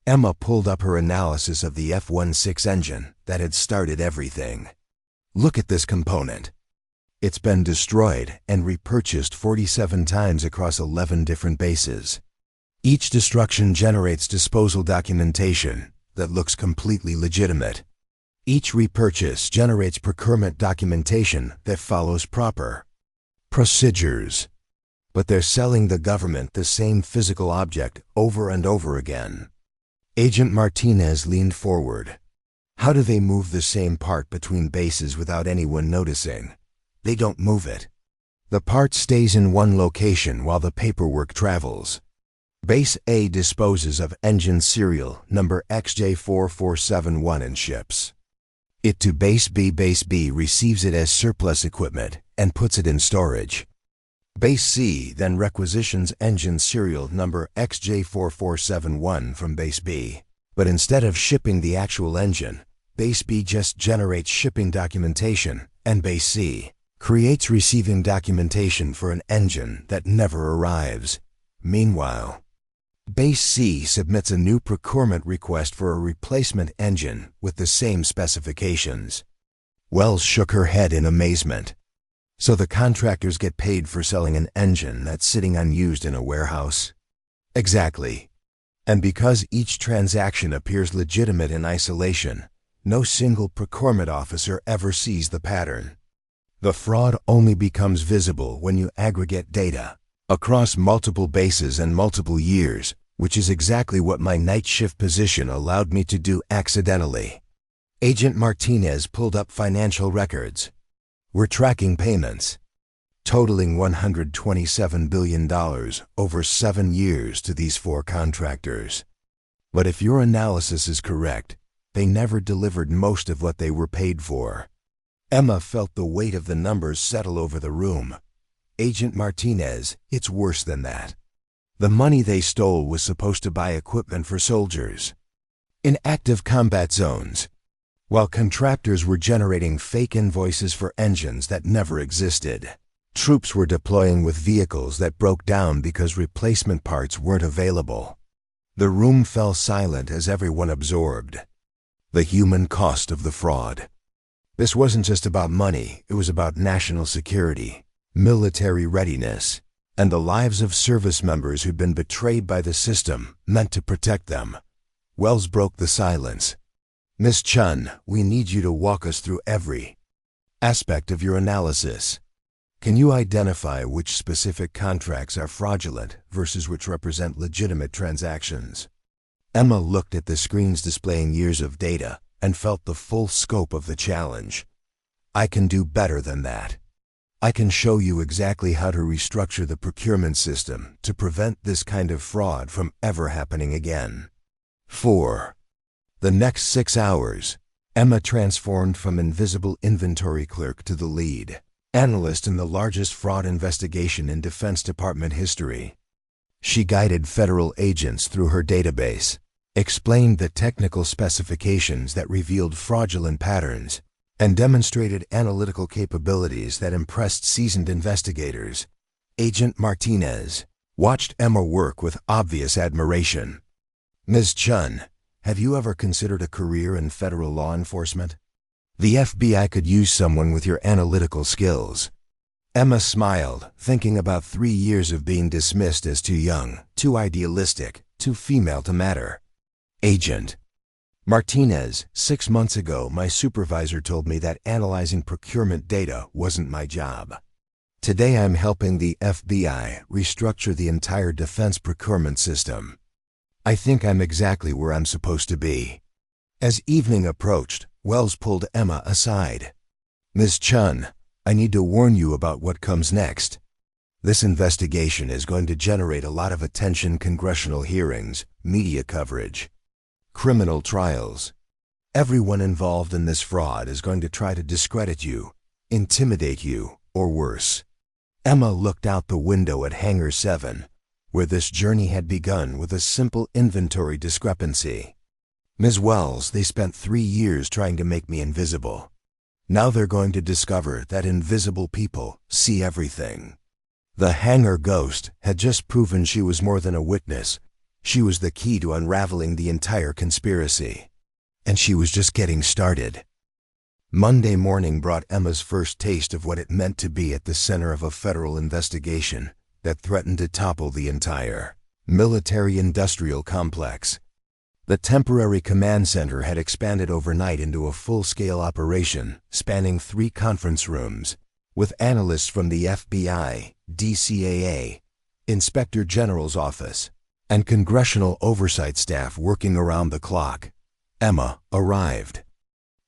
Emma pulled up her analysis of the F-16 engine that had started everything. "Look at this component. It's been destroyed and repurchased 47 times across 11 different bases. Each destruction generates disposal documentation that looks completely legitimate. Each repurchase generates procurement documentation that follows proper procedures. But they're selling the government the same physical object over and over again." Agent Martinez leaned forward. "How do they move the same part between bases without anyone noticing? They don't move it. The part stays in one location while the paperwork travels. Base A disposes of engine serial number XJ4471 and ships it to Base B. Base B receives it as surplus equipment and puts it in storage. Base C then requisitions engine serial number XJ4471 from Base B. But instead of shipping the actual engine, Base B just generates shipping documentation, and Base C creates receiving documentation for an engine that never arrives. Meanwhile, Base C submits a new procurement request for a replacement engine with the same specifications." Wells shook her head in amazement. "So the contractors get paid for selling an engine that's sitting unused in a warehouse?" "Exactly. And because each transaction appears legitimate in isolation, no single procurement officer ever sees the pattern. The fraud only becomes visible when you aggregate data across multiple bases and multiple years, which is exactly what my night shift position allowed me to do accidentally." Agent Martinez pulled up financial records. "We're tracking payments totaling $127 billion over 7 years to these 4 contractors. But if your analysis is correct, they never delivered most of what they were paid for. Emma felt the weight of the numbers settle over the room. Agent Martinez, it's worse than that. The money they stole was supposed to buy equipment for soldiers in active combat zones, while contractors were generating fake invoices for engines that never existed. Troops were deploying with vehicles that broke down because replacement parts weren't available. The room fell silent as everyone absorbed the human cost of the fraud. This wasn't just about money, it was about national security, military readiness, and the lives of service members who'd been betrayed by the system meant to protect them. Wells broke the silence. Miss Chen, we need you to walk us through every aspect of your analysis. Can you identify which specific contracts are fraudulent versus which represent legitimate transactions? Emma looked at the screens displaying years of data and felt the full scope of the challenge. I can do better than that. I can show you exactly how to restructure the procurement system to prevent this kind of fraud from ever happening again. 4. The next 6 hours, Emma transformed from invisible inventory clerk to the lead analyst in the largest fraud investigation in Defense Department history. She guided federal agents through her database, explained the technical specifications that revealed fraudulent patterns, and demonstrated analytical capabilities that impressed seasoned investigators. Agent Martinez watched Emma work with obvious admiration. Ms. Chen, have you ever considered a career in federal law enforcement? The FBI could use someone with your analytical skills. Emma smiled, thinking about 3 years of being dismissed as too young, too idealistic, too female to matter. Agent Martinez, 6 months ago, my supervisor told me that analyzing procurement data wasn't my job. Today I'm helping the FBI restructure the entire defense procurement system. I think I'm exactly where I'm supposed to be. As evening approached, Wells pulled Emma aside. Ms. Chen, I need to warn you about what comes next. This investigation is going to generate a lot of attention: congressional hearings, media coverage, criminal trials. Everyone involved in this fraud is going to try to discredit you, intimidate you, or worse. Emma looked out the window at Hangar 7, where this journey had begun with a simple inventory discrepancy. Ms. Wells, they spent 3 years trying to make me invisible. Now they're going to discover that invisible people see everything. The Hangar Ghost had just proven she was more than a witness. She was the key to unraveling the entire conspiracy. And she was just getting started. Monday morning brought Emma's first taste of what it meant to be at the center of a federal investigation that threatened to topple the entire military-industrial complex. The temporary command center had expanded overnight into a full-scale operation spanning 3 conference rooms, with analysts from the FBI, DCAA, Inspector General's office, and congressional oversight staff working around the clock. Emma arrived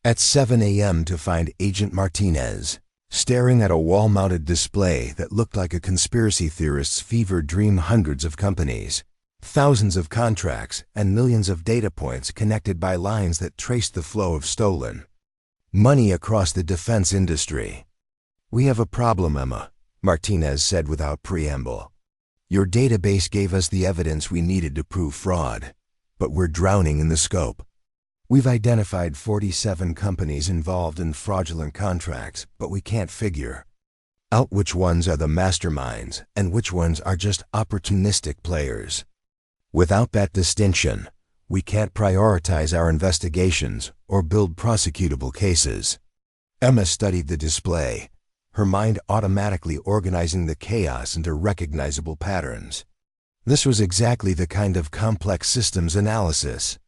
at 7 a.m. to find Agent Martinez staring at a wall-mounted display that looked like a conspiracy theorist's fever dream. Hundreds of companies, thousands of contracts, and millions of data points connected by lines that traced the flow of stolen money across the defense industry. We have a problem, Emma, Martinez said without preamble. Your database gave us the evidence we needed to prove fraud, but we're drowning in the scope. We've identified 47 companies involved in fraudulent contracts, but we can't figure out which ones are the masterminds and which ones are just opportunistic players. Without that distinction, we can't prioritize our investigations or build prosecutable cases. Emma studied the display, her mind automatically organizing the chaos into recognizable patterns. This was exactly the kind of complex systems analysis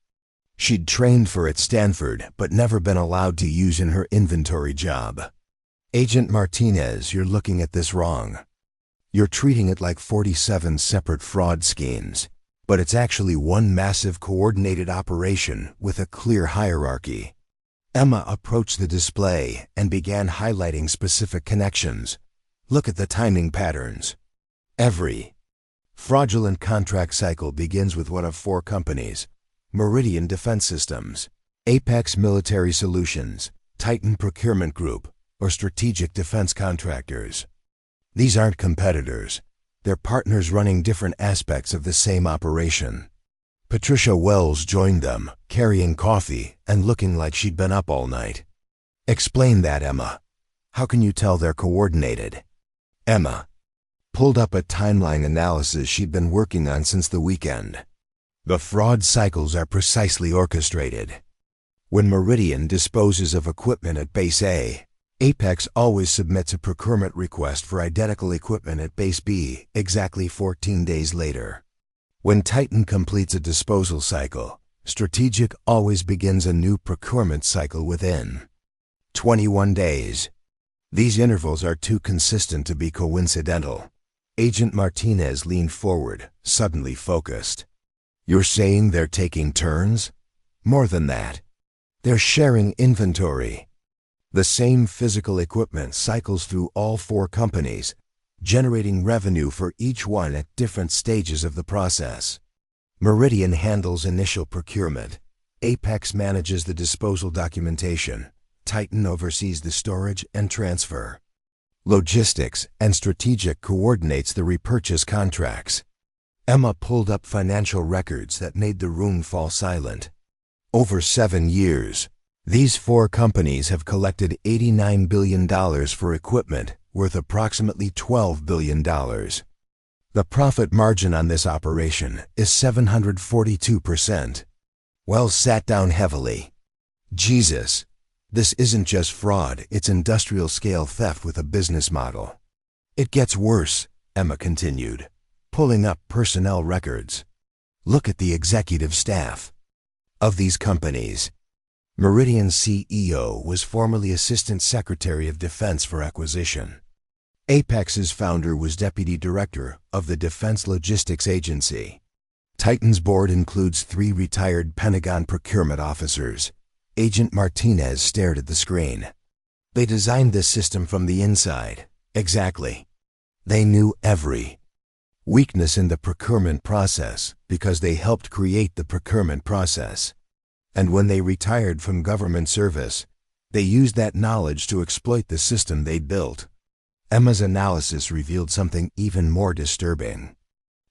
she'd trained for at Stanford but never been allowed to use in her inventory job. Agent Martinez, you're looking at this wrong. You're treating it like 47 separate fraud schemes, but it's actually one massive coordinated operation with a clear hierarchy. Emma approached the display and began highlighting specific connections. Look at the timing patterns. Every fraudulent contract cycle begins with one of four companies: Meridian Defense Systems, Apex Military Solutions, Titan Procurement Group, or Strategic Defense Contractors. These aren't competitors. They're partners running different aspects of the same operation. Patricia Wells joined them, carrying coffee and looking like she'd been up all night. Explain that, Emma. How can you tell they're coordinated? Emma pulled up a timeline analysis she'd been working on since the weekend. The fraud cycles are precisely orchestrated. When Meridian disposes of equipment at Base A, Apex always submits a procurement request for identical equipment at Base B exactly 14 days later. When Titan completes a disposal cycle, Strategic always begins a new procurement cycle within 21 days. These intervals are too consistent to be coincidental. Agent Martinez leaned forward, suddenly focused. You're saying they're taking turns? More than that. They're sharing inventory. The same physical equipment cycles through all four companies, generating revenue for each one at different stages of the process. Meridian handles initial procurement. Apex manages the disposal documentation. Titan oversees the storage and transfer. Logistics and Strategic coordinates the repurchase contracts. Emma pulled up financial records that made the room fall silent. Over 7 years, these four companies have collected $89 billion for equipment worth approximately $12 billion. The profit margin on this operation is 742%. Wells sat down heavily. Jesus, this isn't just fraud, it's industrial-scale theft with a business model. It gets worse, Emma continued, pulling up personnel records. Look at the executive staff of these companies. Meridian's CEO was formerly Assistant Secretary of Defense for Acquisition. Apex's founder was Deputy Director of the Defense Logistics Agency. Titan's board includes 3 retired Pentagon procurement officers. Agent Martinez stared at the screen. They designed this system from the inside. Exactly. They knew every weakness in the procurement process because they helped create the procurement process. And when they retired from government service, they used that knowledge to exploit the system they'd built. Emma's analysis revealed something even more disturbing.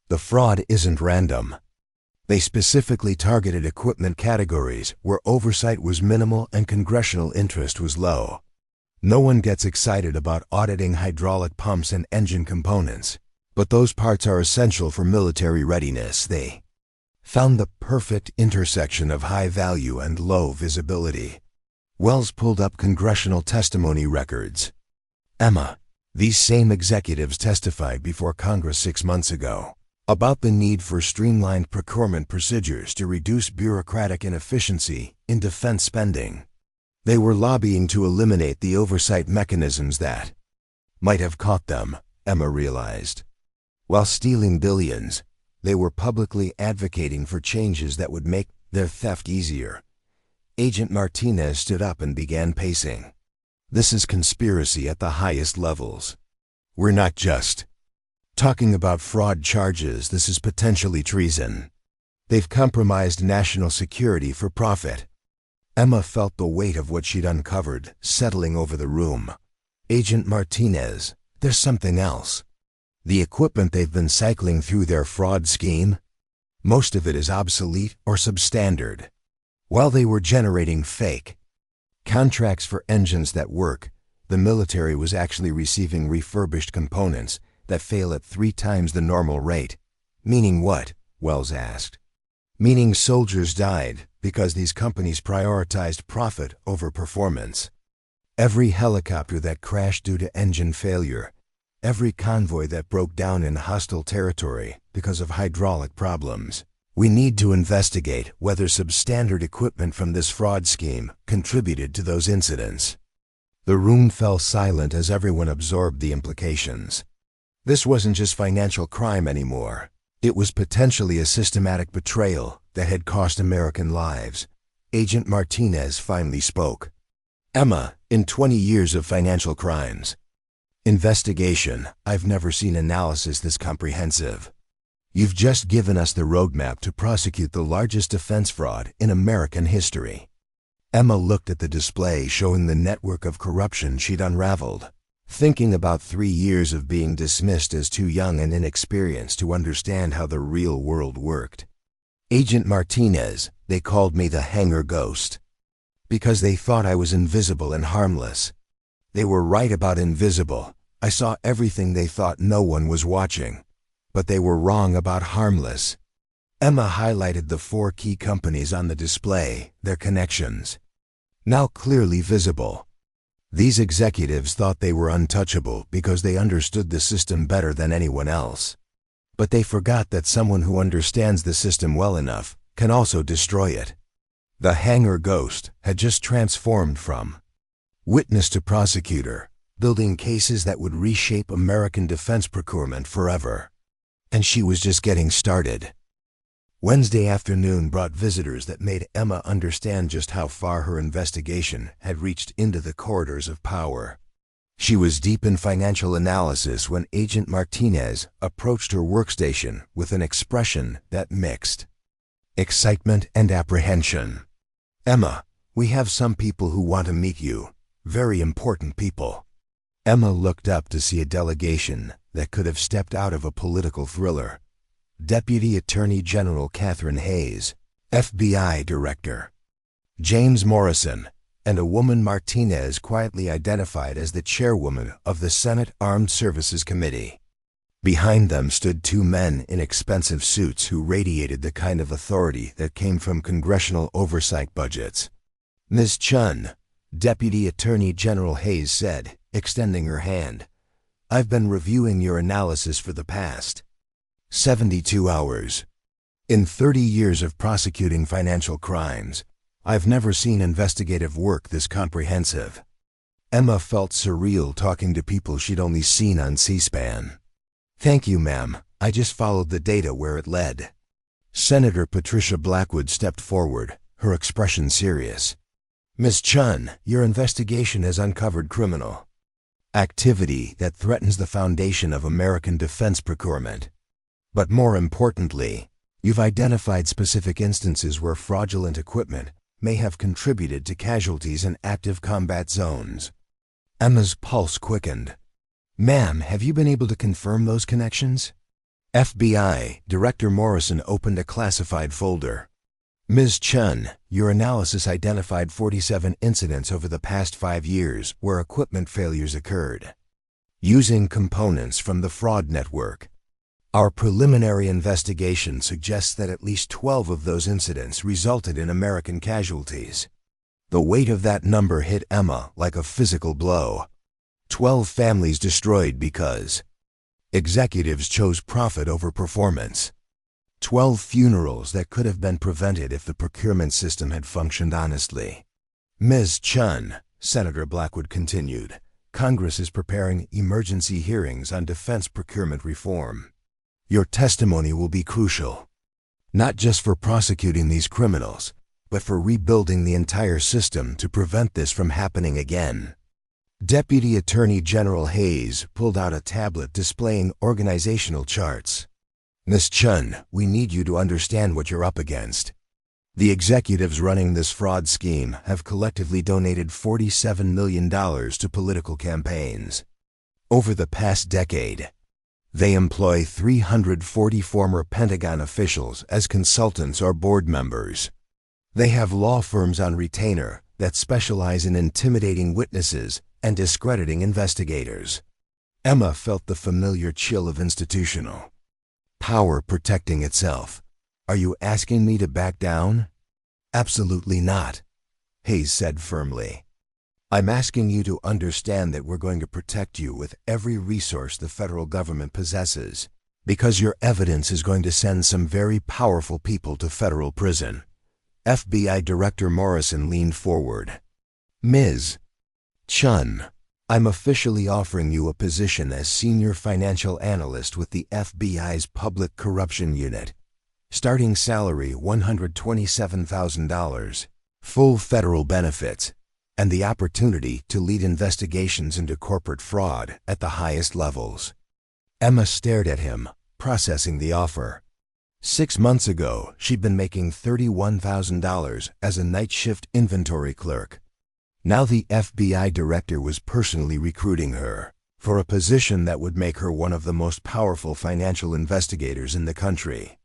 The fraud isn't random. They specifically targeted equipment categories where oversight was minimal and congressional interest was low. No one gets excited about auditing hydraulic pumps and engine components, but those parts are essential for military readiness. They found the perfect intersection of high value and low visibility. Wells pulled up congressional testimony records. Emma, these same executives testified before Congress 6 months ago about the need for streamlined procurement procedures to reduce bureaucratic inefficiency in defense spending. They were lobbying to eliminate the oversight mechanisms that might have caught them, Emma realized. While stealing billions, they were publicly advocating for changes that would make their theft easier. Agent Martinez stood up and began pacing. This is conspiracy at the highest levels. We're not just talking about fraud charges, this is potentially treason. They've compromised national security for profit. Emma felt the weight of what she'd uncovered settling over the room. Agent Martinez, there's something else. The equipment they've been cycling through their fraud scheme, most of it is obsolete or substandard. While they were generating fake contracts for engines that work, the military was actually receiving refurbished components that fail at 3 times the normal rate. Meaning what? Wells asked. Meaning soldiers died because these companies prioritized profit over performance. Every helicopter that crashed due to engine failure, every convoy that broke down in hostile territory because of hydraulic problems. We need to investigate whether substandard equipment from this fraud scheme contributed to those incidents. The room fell silent as everyone absorbed the implications. This wasn't just financial crime anymore. It was potentially a systematic betrayal that had cost American lives. Agent Martinez finally spoke. Emma, in 20 years of financial crimes, Investigation. I've never seen analysis this comprehensive. You've just given us the roadmap to prosecute the largest defense fraud in American history. Emma looked at the display showing the network of corruption she'd unraveled, thinking about 3 years of being dismissed as too young and inexperienced to understand how the real world worked. Agent Martinez, they called me the Hangar Ghost, because they thought I was invisible and harmless. They were right about invisible. I saw everything they thought no one was watching. But they were wrong about harmless. Emma highlighted the 4 key companies on the display, their connections. Now clearly visible. These executives thought they were untouchable because they understood the system better than anyone else. But they forgot that someone who understands the system well enough can also destroy it. The Hangar Ghost had just transformed from witness to prosecutor, building cases that would reshape American defense procurement forever. And she was just getting started. Wednesday afternoon brought visitors that made Emma understand just how far her investigation had reached into the corridors of power. She was deep in financial analysis when Agent Martinez approached her workstation with an expression that mixed excitement and apprehension. "Emma, we have some people who want to meet you. Very important people." Emma looked up to see a delegation that could have stepped out of a political thriller. Deputy Attorney General Catherine Hayes, FBI Director James Morrison, and a woman Martinez quietly identified as the chairwoman of the Senate Armed Services Committee. Behind them stood 2 men in expensive suits who radiated the kind of authority that came from congressional oversight budgets. "Ms. Chen," Deputy Attorney General Hayes said, extending her hand, "I've been reviewing your analysis for the past 72 hours. In 30 years of prosecuting financial crimes, I've never seen investigative work this comprehensive." Emma felt surreal talking to people she'd only seen on C-SPAN. "Thank you, ma'am. I just followed the data where it led." Senator Patricia Blackwood stepped forward, her expression serious. "Ms. Chen, your investigation has uncovered criminal activity that threatens the foundation of American defense procurement. But more importantly, you've identified specific instances where fraudulent equipment may have contributed to casualties in active combat zones." Emma's pulse quickened. "Ma'am, have you been able to confirm those connections?" FBI Director Morrison opened a classified folder. "Ms. Chen, your analysis identified 47 incidents over the past 5 years where equipment failures occurred, using components from the fraud network. Our preliminary investigation suggests that at least 12 of those incidents resulted in American casualties." The weight of that number hit Emma like a physical blow. 12 families destroyed because executives chose profit over performance. 12 funerals that could have been prevented if the procurement system had functioned honestly. "Ms. Chen," Senator Blackwood continued, "Congress is preparing emergency hearings on defense procurement reform. Your testimony will be crucial, not just for prosecuting these criminals, but for rebuilding the entire system to prevent this from happening again." Deputy Attorney General Hayes pulled out a tablet displaying organizational charts. "Ms. Chen, we need you to understand what you're up against. The executives running this fraud scheme have collectively donated $47 million to political campaigns. Over the past decade, they employ 340 former Pentagon officials as consultants or board members. They have law firms on retainer that specialize in intimidating witnesses and discrediting investigators." Emma felt the familiar chill of institutional power protecting itself. "Are you asking me to back down?" "Absolutely not," Hayes said firmly. "I'm asking you to understand that we're going to protect you with every resource the federal government possesses, because your evidence is going to send some very powerful people to federal prison." FBI Director Morrison leaned forward. "Ms. Chen, I'm officially offering you a position as Senior Financial Analyst with the FBI's Public Corruption Unit. Starting salary $127,000. Full federal benefits. and the opportunity to lead investigations into corporate fraud at the highest levels. Emma stared at him, processing the offer. 6 months ago, she'd been making $31,000 as a night shift inventory clerk. Now the FBI director was personally recruiting her for a position that would make her one of the most powerful financial investigators in the country.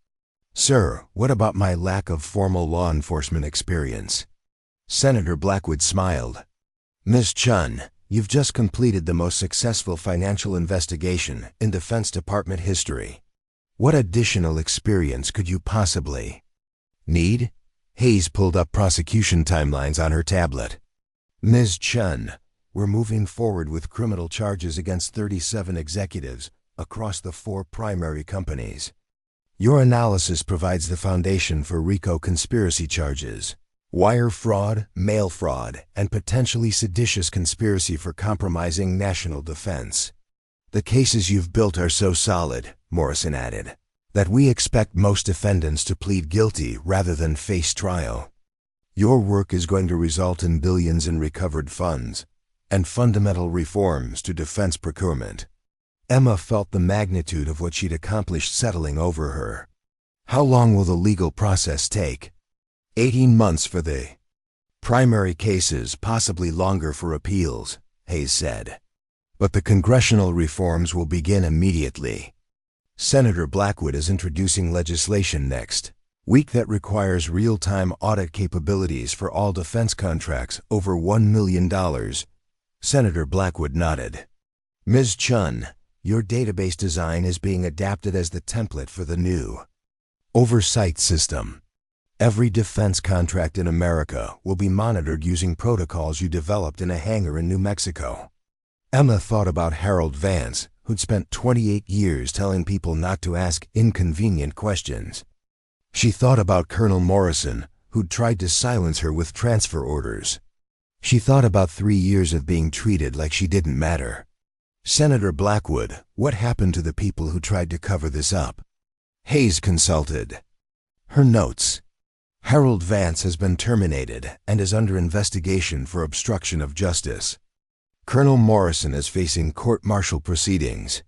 "Sir, what about my lack of formal law enforcement experience?" Senator Blackwood smiled. "Ms. Chen, you've just completed the most successful financial investigation in Defense Department history. What additional experience could you possibly need?" Hayes pulled up prosecution timelines on her tablet. "Ms. Chen, we're moving forward with criminal charges against 37 executives across the 4 primary companies. Your analysis provides the foundation for RICO conspiracy charges, wire fraud, mail fraud, and potentially seditious conspiracy for compromising national defense. The cases you've built are so solid," Morrison added, "that we expect most defendants to plead guilty rather than face trial. Your work is going to result in billions in recovered funds and fundamental reforms to defense procurement." Emma felt the magnitude of what she'd accomplished settling over her. "How long will the legal process take?" 18 months for the primary cases, possibly longer for appeals," Hayes said. "But the congressional reforms will begin immediately. Senator Blackwood is introducing legislation next week that requires real-time audit capabilities for all defense contracts over $1 million. Senator Blackwood nodded. "Ms. Chen, your database design is being adapted as the template for the new oversight system. Every defense contract in America will be monitored using protocols you developed in a hangar in New Mexico." Emma thought about Harold Vance, who'd spent 28 years telling people not to ask inconvenient questions. She thought about Colonel Morrison, who'd tried to silence her with transfer orders. She thought about 3 years of being treated like she didn't matter. "Senator Blackwood, what happened to the people who tried to cover this up?" Hayes consulted her notes. "Harold Vance has been terminated and is under investigation for obstruction of justice. Colonel Morrison is facing court-martial proceedings.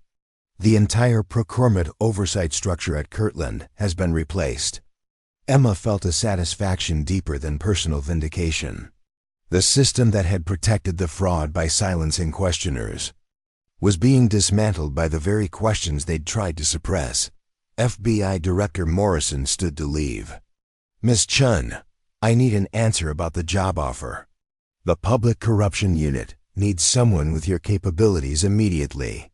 The entire procurement oversight structure at Kirtland has been replaced." Emma felt a satisfaction deeper than personal vindication. The system that had protected the fraud by silencing questioners was being dismantled by the very questions they'd tried to suppress. FBI Director Morrison stood to leave. "Ms. Chen, I need an answer about the job offer. The Public Corruption Unit needs someone with your capabilities immediately."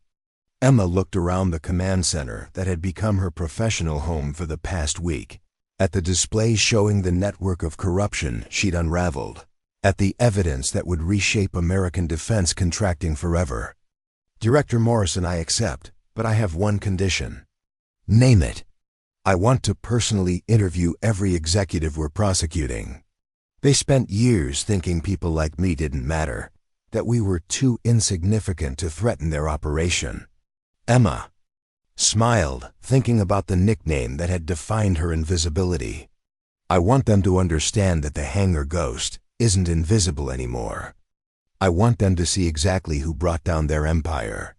Emma looked around the command center that had become her professional home for the past week, at the displays showing the network of corruption she'd unraveled, at the evidence that would reshape American defense contracting forever. "Director Morrison, I accept, but I have one condition." "Name it." "I want to personally interview every executive we're prosecuting. They spent years thinking people like me didn't matter, that we were too insignificant to threaten their operation." Emma smiled, thinking about the nickname that had defined her invisibility. "I want them to understand that the Hangar Ghost isn't invisible anymore. I want them to see exactly who brought down their empire."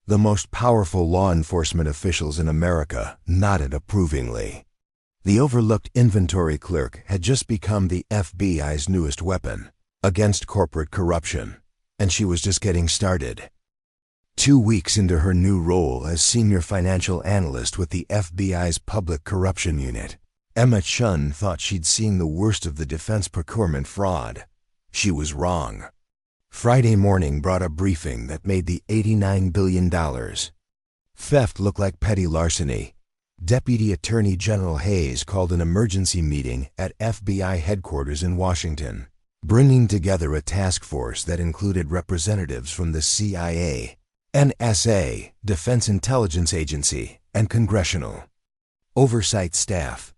The most powerful law enforcement officials in America nodded approvingly. The overlooked inventory clerk had just become the FBI's newest weapon against corporate corruption, and she was just getting started. 2 weeks into her new role as senior financial analyst with the FBI's Public Corruption Unit, Emma Chen thought she'd seen the worst of the defense procurement fraud. She was wrong. Friday morning brought a briefing that made the $89 billion theft look like petty larceny. Deputy Attorney General Hayes called an emergency meeting at FBI headquarters in Washington, bringing together a task force that included representatives from the CIA, NSA, Defense Intelligence Agency, and congressional oversight staff.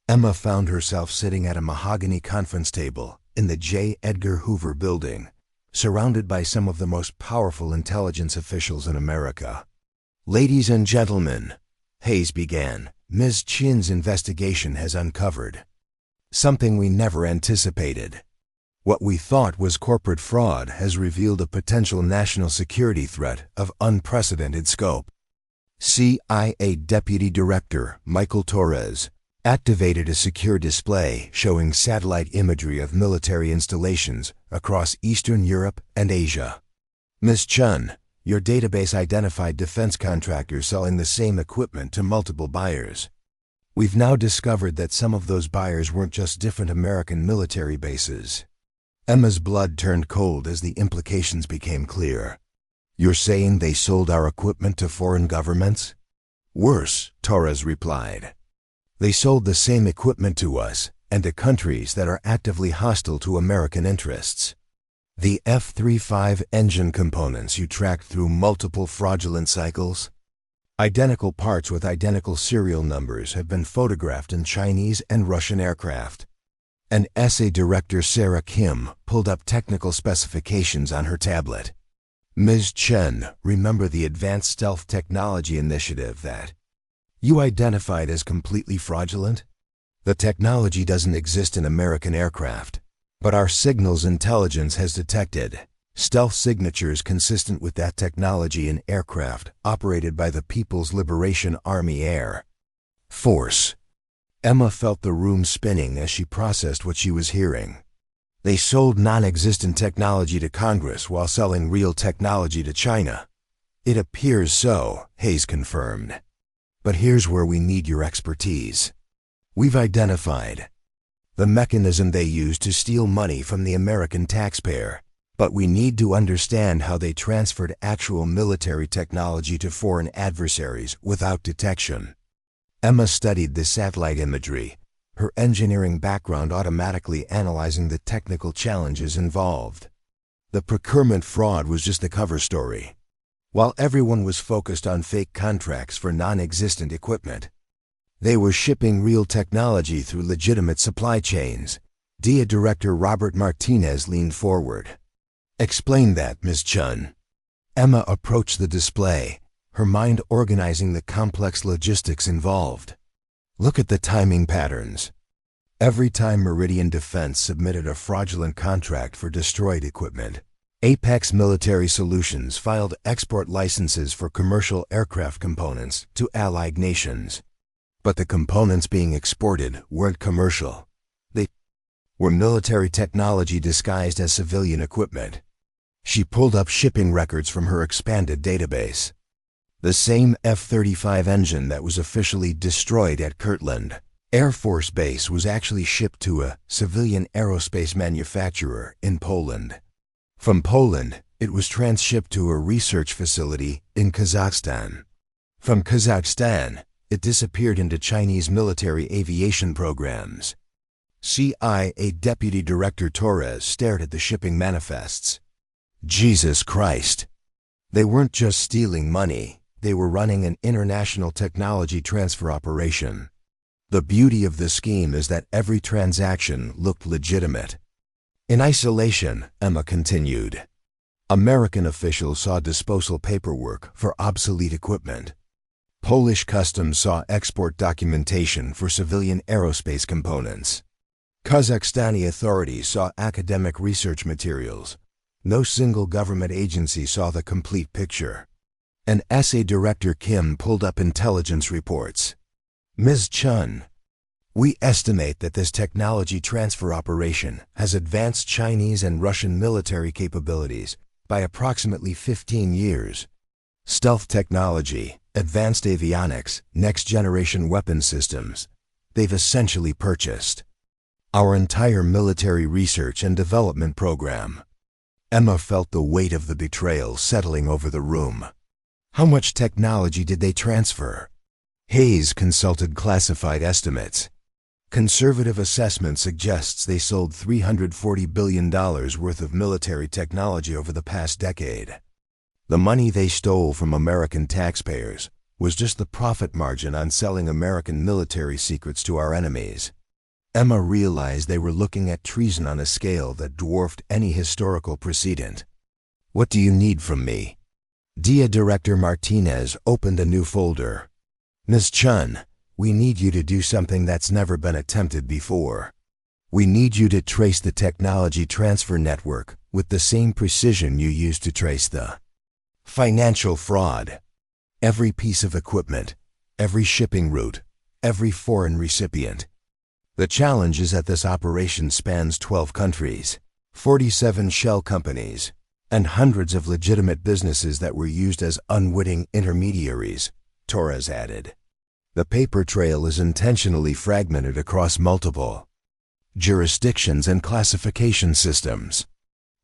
Emma found herself sitting at a mahogany conference table in the J. Edgar Hoover building, surrounded by some of the most powerful intelligence officials in America. "Ladies and gentlemen," Hayes began, "Ms. Chen's investigation has uncovered something we never anticipated. What we thought was corporate fraud has revealed a potential national security threat of unprecedented scope. CIA Deputy Director Michael Torres activated a secure display showing satellite imagery of military installations across Eastern Europe and Asia. Ms. Chen, your database identified defense contractors selling the same equipment to multiple buyers. We've now discovered that some of those buyers weren't just different American military bases. Emma's blood turned cold as the implications became clear. You're saying they sold our equipment to foreign governments? Worse, Torres replied. They sold the same equipment to us and to countries that are actively hostile to American interests. The F-35 engine components you tracked through multiple fraudulent cycles? Identical parts with identical serial numbers have been photographed in Chinese and Russian aircraft. And SA Director Sarah Kim pulled up technical specifications on her tablet. Ms. Chen, remember the Advanced Stealth Technology Initiative that you identified as completely fraudulent? The technology doesn't exist in American aircraft, but our signals intelligence has detected stealth signatures consistent with that technology in aircraft operated by the People's Liberation Army Air Force. Emma felt the room spinning as she processed what she was hearing. They sold non-existent technology to Congress while selling real technology to China. It appears so, Hayes confirmed. But here's where we need your expertise. We've identified the mechanism they use to steal money from the American taxpayer, but we need to understand how they transferred actual military technology to foreign adversaries without detection. Emma studied the satellite imagery, her engineering background automatically analyzing the technical challenges involved. The procurement fraud was just the cover story. While everyone was focused on fake contracts for non-existent equipment, they were shipping real technology through legitimate supply chains. DIA Director Robert Martinez leaned forward. Explain that, Ms. Chen. Emma approached the display, her mind organizing the complex logistics involved. Look at the timing patterns. Every time Meridian Defense submitted a fraudulent contract for destroyed equipment, Apex Military Solutions filed export licenses for commercial aircraft components to allied nations. But the components being exported weren't commercial. They were military technology disguised as civilian equipment. She pulled up shipping records from her expanded database. The same F-35 engine that was officially destroyed at Kirtland Air Force Base was actually shipped to a civilian aerospace manufacturer in Poland. From Poland, it was transshipped to a research facility in Kazakhstan. From Kazakhstan, it disappeared into Chinese military aviation programs. CIA Deputy Director Torres stared at the shipping manifests. Jesus Christ! They weren't just stealing money, they were running an international technology transfer operation. The beauty of the scheme is that every transaction looked legitimate. In isolation, Emma continued, American officials saw disposal paperwork for obsolete equipment. Polish customs saw export documentation for civilian aerospace components. Kazakhstani authorities saw academic research materials. No single government agency saw the complete picture. And SA Director Kim pulled up intelligence reports. Ms. Chen, we estimate that this technology transfer operation has advanced Chinese and Russian military capabilities by approximately 15 years. Stealth technology, advanced avionics, next-generation weapon systems, they've essentially purchased our entire military research and development program. Emma felt the weight of the betrayal settling over the room. How much technology did they transfer? Hayes consulted classified estimates. Conservative assessment suggests they sold $340 billion worth of military technology over the past decade. The money they stole from American taxpayers was just the profit margin on selling American military secrets to our enemies. Emma realized they were looking at treason on a scale that dwarfed any historical precedent. What do you need from me? DIA Director Martinez opened a new folder. Ms. Chen, we need you to do something that's never been attempted before. We need you to trace the technology transfer network with the same precision you used to trace the financial fraud. Every piece of equipment, every shipping route, every foreign recipient. The challenge is that this operation spans 12 countries, 47 shell companies, and hundreds of legitimate businesses that were used as unwitting intermediaries, Torres added. The paper trail is intentionally fragmented across multiple jurisdictions and classification systems.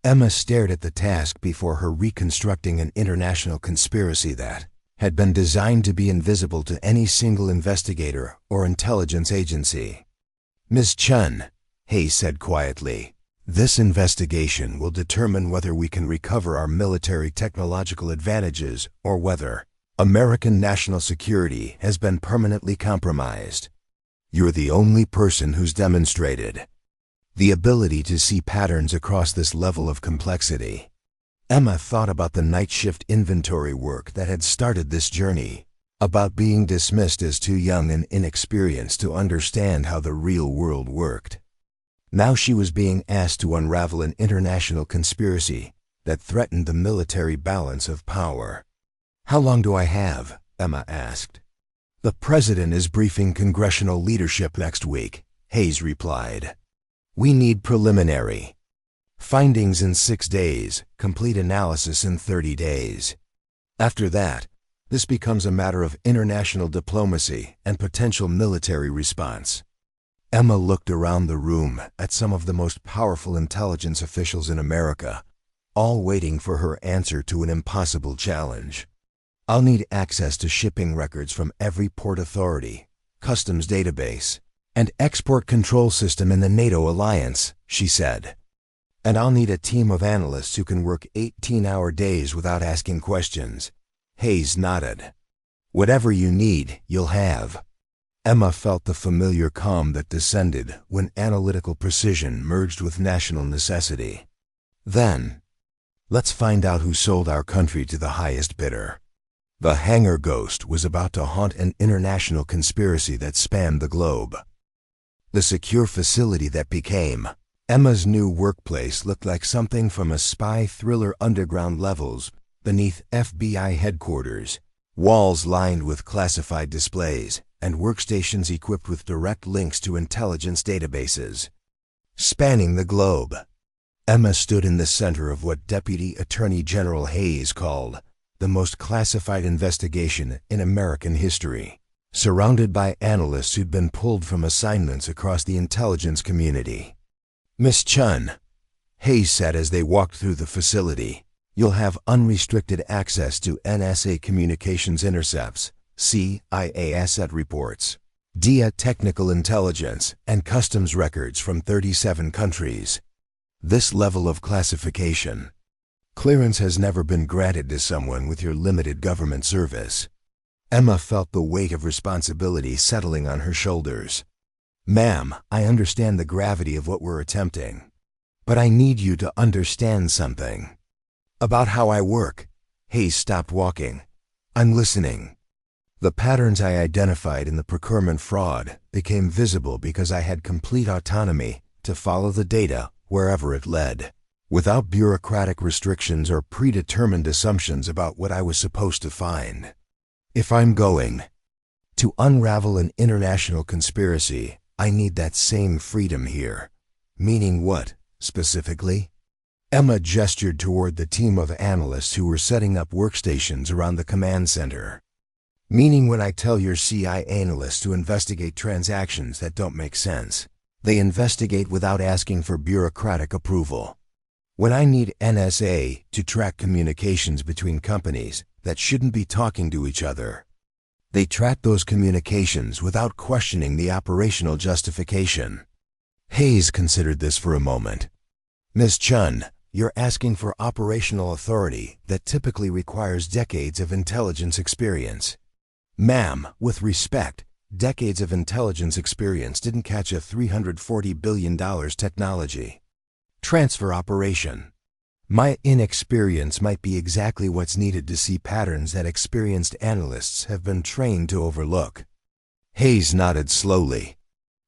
Emma stared at the task before her, reconstructing an international conspiracy that had been designed to be invisible to any single investigator or intelligence agency. Ms. Chen, Hayes said quietly, this investigation will determine whether we can recover our military technological advantages or whether American national security has been permanently compromised. You're the only person who's demonstrated the ability to see patterns across this level of complexity. Emma thought about the night shift inventory work that had started this journey, about being dismissed as too young and inexperienced to understand how the real world worked. Now she was being asked to unravel an international conspiracy that threatened the military balance of power. How long do I have? Emma asked. The president is briefing congressional leadership next week, Hayes replied. We need preliminary findings in 6 days, complete analysis in 30 days. After that, this becomes a matter of international diplomacy and potential military response. Emma looked around the room at some of the most powerful intelligence officials in America, all waiting for her answer to an impossible challenge. I'll need access to shipping records from every port authority, customs database, and export control system in the NATO alliance, she said. And I'll need a team of analysts who can work 18-hour days without asking questions. Hayes nodded. Whatever you need, you'll have. Emma felt the familiar calm that descended when analytical precision merged with national necessity. Then, let's find out who sold our country to the highest bidder. The Hangar Ghost was about to haunt an international conspiracy that spanned the globe. The secure facility that became Emma's new workplace looked like something from a spy thriller, underground levels beneath FBI headquarters, walls lined with classified displays, and workstations equipped with direct links to intelligence databases. Spanning the globe, Emma stood in the center of what Deputy Attorney General Hayes called the most classified investigation in American history, surrounded by analysts who'd been pulled from assignments across the intelligence community. Miss Chen, Hayes said as they walked through the facility, you'll have unrestricted access to NSA communications intercepts, CIA asset reports, DIA technical intelligence, and customs records from 37 countries. This level of classification clearance has never been granted to someone with your limited government service. Emma felt the weight of responsibility settling on her shoulders. Ma'am, I understand the gravity of what we're attempting, but I need you to understand something about how I work. Hayes stopped walking. I'm listening. The patterns I identified in the procurement fraud became visible because I had complete autonomy to follow the data wherever it led, without bureaucratic restrictions or predetermined assumptions about what I was supposed to find. If I'm going to unravel an international conspiracy, I need that same freedom here. Meaning what, specifically? Emma gestured toward the team of analysts who were setting up workstations around the command center. Meaning when I tell your CIA analysts to investigate transactions that don't make sense, they investigate without asking for bureaucratic approval. When I need NSA to track communications between companies that shouldn't be talking to each other, they track those communications without questioning the operational justification. Hayes considered this for a moment. Ms. Chen, you're asking for operational authority that typically requires decades of intelligence experience. Ma'am, with respect, decades of intelligence experience didn't catch a $340 billion technology transfer operation. My inexperience might be exactly what's needed to see patterns that experienced analysts have been trained to overlook. Hayes nodded slowly.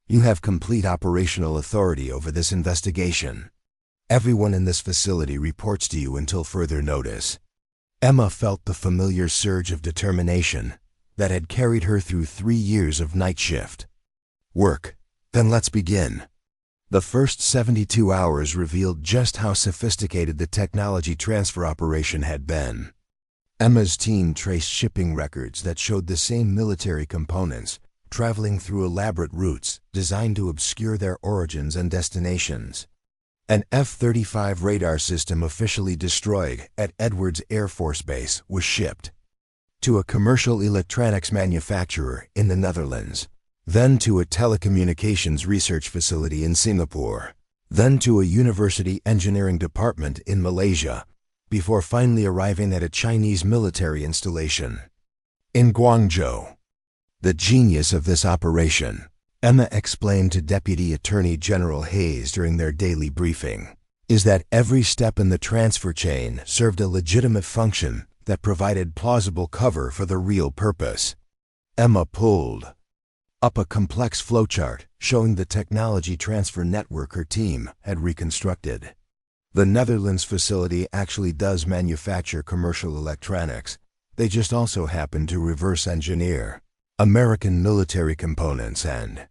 You have complete operational authority over this investigation. Everyone in this facility reports to you until further notice." Emma felt the familiar surge of determination that had carried her through 3 years of night shift. "Work. Then let's begin." The first 72 hours revealed just how sophisticated the technology transfer operation had been. Emma's team traced shipping records that showed the same military components traveling through elaborate routes designed to obscure their origins and destinations. An F-35 radar system officially destroyed at Edwards Air Force Base was shipped to a commercial electronics manufacturer in the Netherlands, then to a telecommunications research facility in Singapore, then to a university engineering department in Malaysia, before finally arriving at a Chinese military installation in Guangzhou. The genius of this operation, Emma explained to Deputy Attorney General Hayes during their daily briefing, is that every step in the transfer chain served a legitimate function that provided plausible cover for the real purpose. Emma pulled up a complex flowchart showing the technology transfer network her team had reconstructed. The Netherlands facility actually does manufacture commercial electronics. They just also happen to reverse engineer American military components and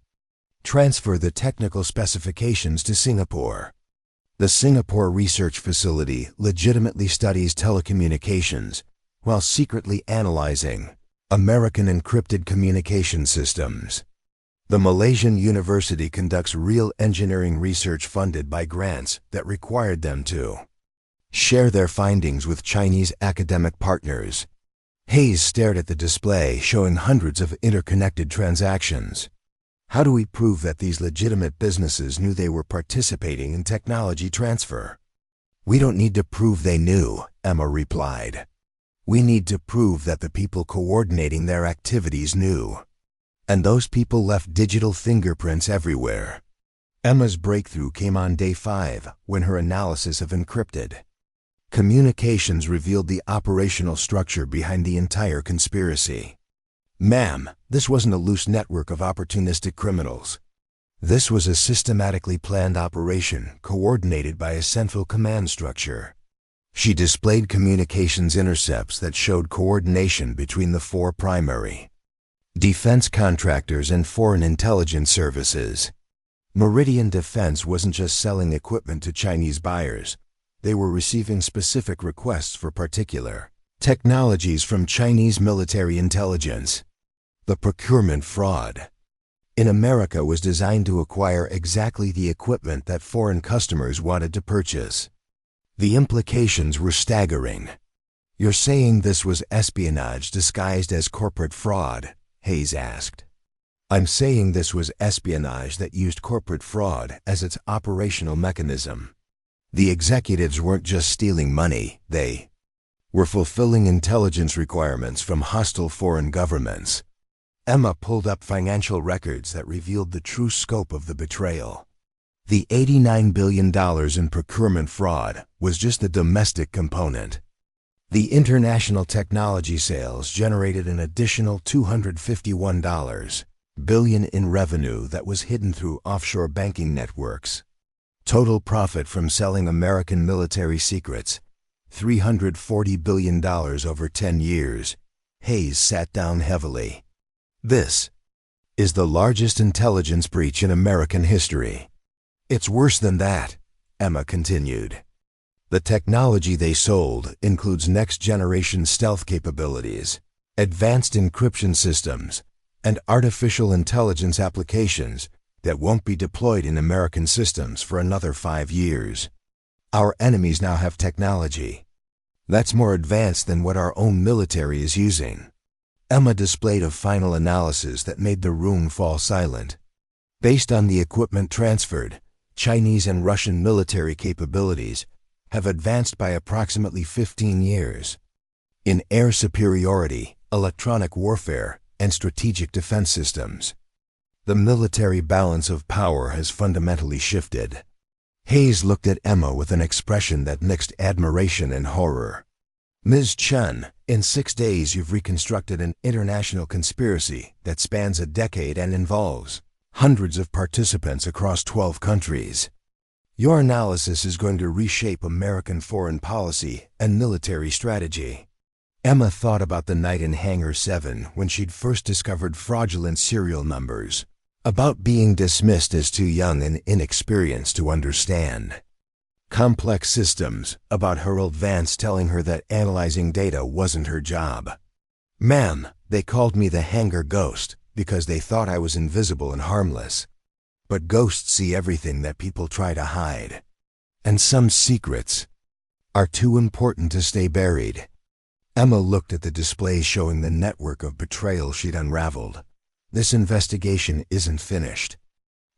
transfer the technical specifications to Singapore. The Singapore research facility legitimately studies telecommunications while secretly analyzing American encrypted communication systems. The Malaysian university conducts real engineering research funded by grants that required them to share their findings with Chinese academic partners. Hayes stared at the display showing hundreds of interconnected transactions. "How do we prove that these legitimate businesses knew they were participating in technology transfer?" "We don't need to prove they knew," Emma replied. "We need to prove that the people coordinating their activities knew. And those people left digital fingerprints everywhere." Emma's breakthrough came on day 5 when her analysis of encrypted communications revealed the operational structure behind the entire conspiracy. "Ma'am, this wasn't a loose network of opportunistic criminals. This was a systematically planned operation coordinated by a central command structure." She displayed communications intercepts that showed coordination between the 4 primary defense contractors and foreign intelligence services. Meridian Defense wasn't just selling equipment to Chinese buyers. They were receiving specific requests for particular technologies from Chinese military intelligence. The procurement fraud in America was designed to acquire exactly the equipment that foreign customers wanted to purchase. The implications were staggering. "You're saying this was espionage disguised as corporate fraud?" Hayes asked. "I'm saying this was espionage that used corporate fraud as its operational mechanism. The executives weren't just stealing money, they were fulfilling intelligence requirements from hostile foreign governments." Emma pulled up financial records that revealed the true scope of the betrayal. The $89 billion in procurement fraud was just the domestic component. The international technology sales generated an additional $251 billion in revenue that was hidden through offshore banking networks. Total profit from selling American military secrets, $340 billion over 10 years. Hayes sat down heavily. "This is the largest intelligence breach in American history." "It's worse than that," Emma continued. "The technology they sold includes next-generation stealth capabilities, advanced encryption systems, and artificial intelligence applications that won't be deployed in American systems for another 5 years. Our enemies now have technology that's more advanced than what our own military is using." Emma displayed a final analysis that made the room fall silent. Based on the equipment transferred, Chinese and Russian military capabilities have advanced by approximately 15 years. In air superiority, electronic warfare, and strategic defense systems, the military balance of power has fundamentally shifted. Hayes looked at Emma with an expression that mixed admiration and horror. "Ms. Chen, in 6 days you've reconstructed an international conspiracy that spans a decade and involves hundreds of participants across 12 countries. Your analysis is going to reshape American foreign policy and military strategy. Emma thought about the night in Hangar 7 when she'd first discovered fraudulent serial numbers, about being dismissed as too young and inexperienced to understand complex systems, about her old Vance telling her that analyzing data wasn't her job. "Ma'am, they called me the Hangar Ghost because they thought I was invisible and harmless. But ghosts see everything that people try to hide. And some secrets are too important to stay buried." Emma looked at the display showing the network of betrayal she'd unraveled. "This investigation isn't finished.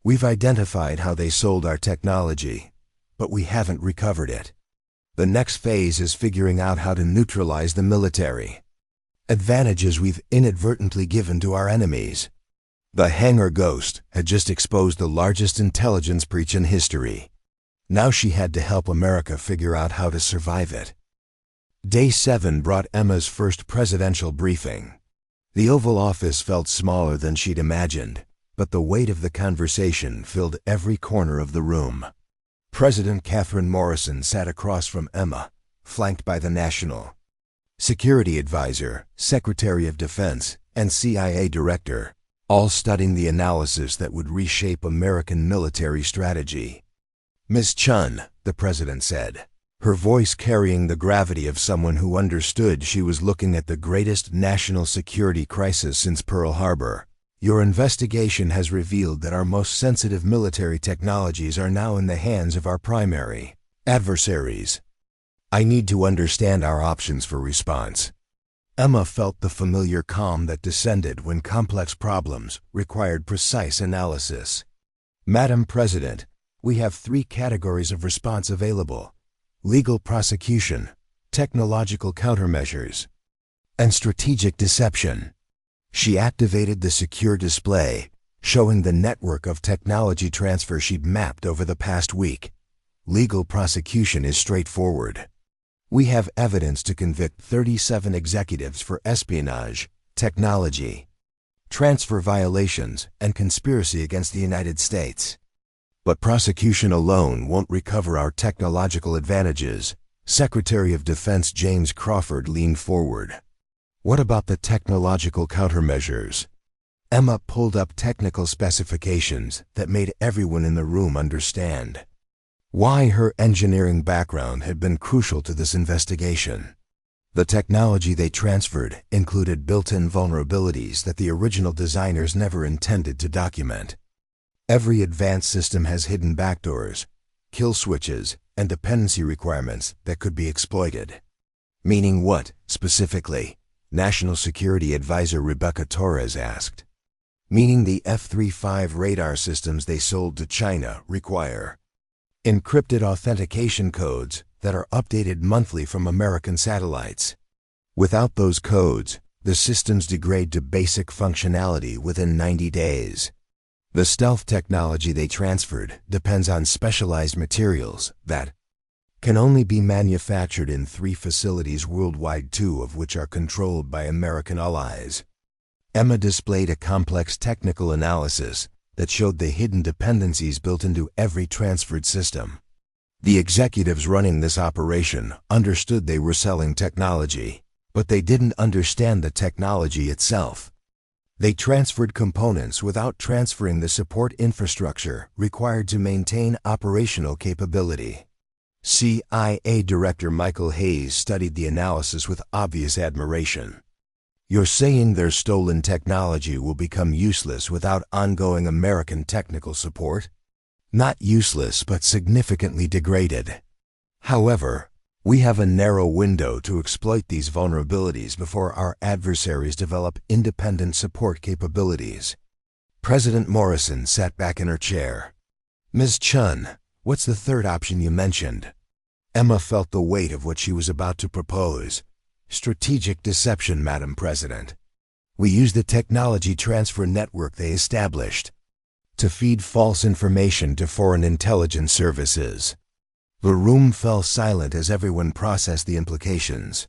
We've identified how they sold our technology, but we haven't recovered it. The next phase is figuring out how to neutralize the military advantages we've inadvertently given to our enemies." The Hangar Ghost had just exposed the largest intelligence breach in history. Now she had to help America figure out how to survive it. Day 7 brought Emma's first presidential briefing. The Oval Office felt smaller than she'd imagined, but the weight of the conversation filled every corner of the room. President Catherine Morrison sat across from Emma, flanked by the National Security Advisor, Secretary of Defense, and CIA Director, all studying the analysis that would reshape American military strategy. "Ms. Chen," the president said, her voice carrying the gravity of someone who understood she was looking at the greatest national security crisis since Pearl Harbor, "your investigation has revealed that our most sensitive military technologies are now in the hands of our primary adversaries. I need to understand our options for response." Emma felt the familiar calm that descended when complex problems required precise analysis. "Madam President, we have 3 categories of response available: legal prosecution, technological countermeasures, and strategic deception." She activated the secure display, showing the network of technology transfer she'd mapped over the past week. Legal prosecution is straightforward. We have evidence to convict 37 executives for espionage, technology transfer violations, and conspiracy against the United States. But prosecution alone won't recover our technological advantages. Secretary of Defense James Crawford leaned forward. "What about the technological countermeasures?" Emma pulled up technical specifications that made everyone in the room understand why her engineering background had been crucial to this investigation. The technology they transferred included built-in vulnerabilities that the original designers never intended to document. Every advanced system has hidden backdoors, kill switches, and dependency requirements that could be exploited. "Meaning what, specifically?" National Security Advisor Rebecca Torres asked. "Meaning the F-35 radar systems they sold to China require encrypted authentication codes that are updated monthly from American satellites. Without those codes, the systems degrade to basic functionality within 90 days. The stealth technology they transferred depends on specialized materials that can only be manufactured in 3 facilities worldwide, 2 of which are controlled by American allies." Emma displayed a complex technical analysis that showed the hidden dependencies built into every transferred system. The executives running this operation understood they were selling technology, but they didn't understand the technology itself. They transferred components without transferring the support infrastructure required to maintain operational capability. CIA Director Michael Hayes studied the analysis with obvious admiration. "You're saying their stolen technology will become useless without ongoing American technical support?" "Not useless, but significantly degraded. However, we have a narrow window to exploit these vulnerabilities before our adversaries develop independent support capabilities." President Morrison sat back in her chair. "Ms. Chen, what's the third option you mentioned?" Emma felt the weight of what she was about to propose. "Strategic deception, Madam President. We use the technology transfer network they established to feed false information to foreign intelligence services." The room fell silent as everyone processed the implications.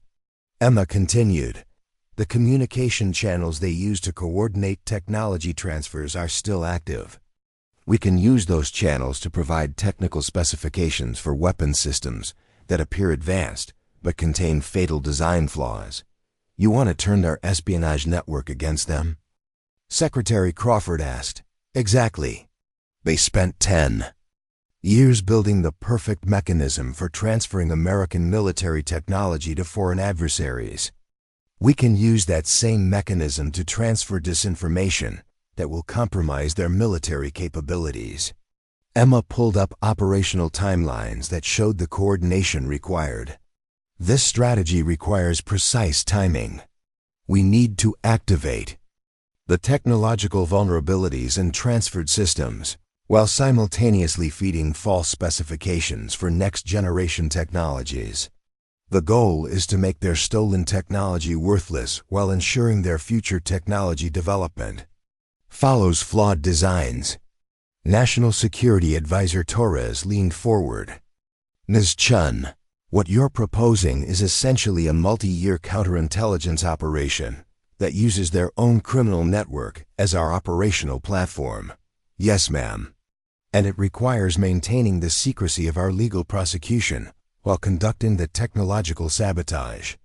Emma continued, The communication channels they use to coordinate technology transfers are still active. We can use those channels to provide technical specifications for weapon systems that appear advanced but contain fatal design flaws. You want to turn their espionage network against them? Secretary Crawford asked. Exactly. They spent 10 years building the perfect mechanism for transferring American military technology to foreign adversaries. We can use that same mechanism to transfer disinformation that will compromise their military capabilities. Emma pulled up operational timelines that showed the coordination required. This strategy requires precise timing. We need to activate the technological vulnerabilities in transferred systems, while simultaneously feeding false specifications for next-generation technologies. The goal is to make their stolen technology worthless while ensuring their future technology development. Follows flawed designs. National Security Advisor Torres leaned forward. Ms. Chen, what you're proposing is essentially a multi-year counterintelligence operation that uses their own criminal network as our operational platform. Yes, ma'am. And it requires maintaining the secrecy of our legal prosecution while conducting the technological sabotage.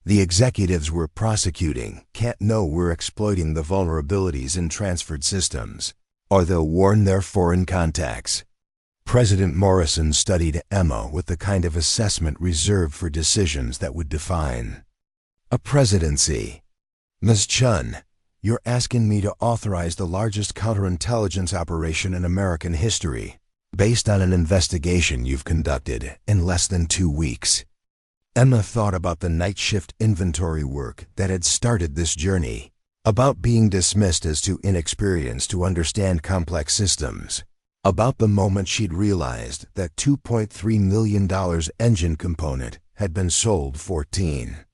The executives we're prosecuting can't know we're exploiting the vulnerabilities in transferred systems, or they'll warn their foreign contacts. President Morrison studied Emma with the kind of assessment reserved for decisions that would define a presidency. Ms. Chen, you're asking me to authorize the largest counterintelligence operation in American history, based on an investigation you've conducted in less than 2 weeks. Emma thought about the night shift inventory work that had started this journey, about being dismissed as too inexperienced to understand complex systems, about the moment she'd realized that $2.3 million engine component had been sold 14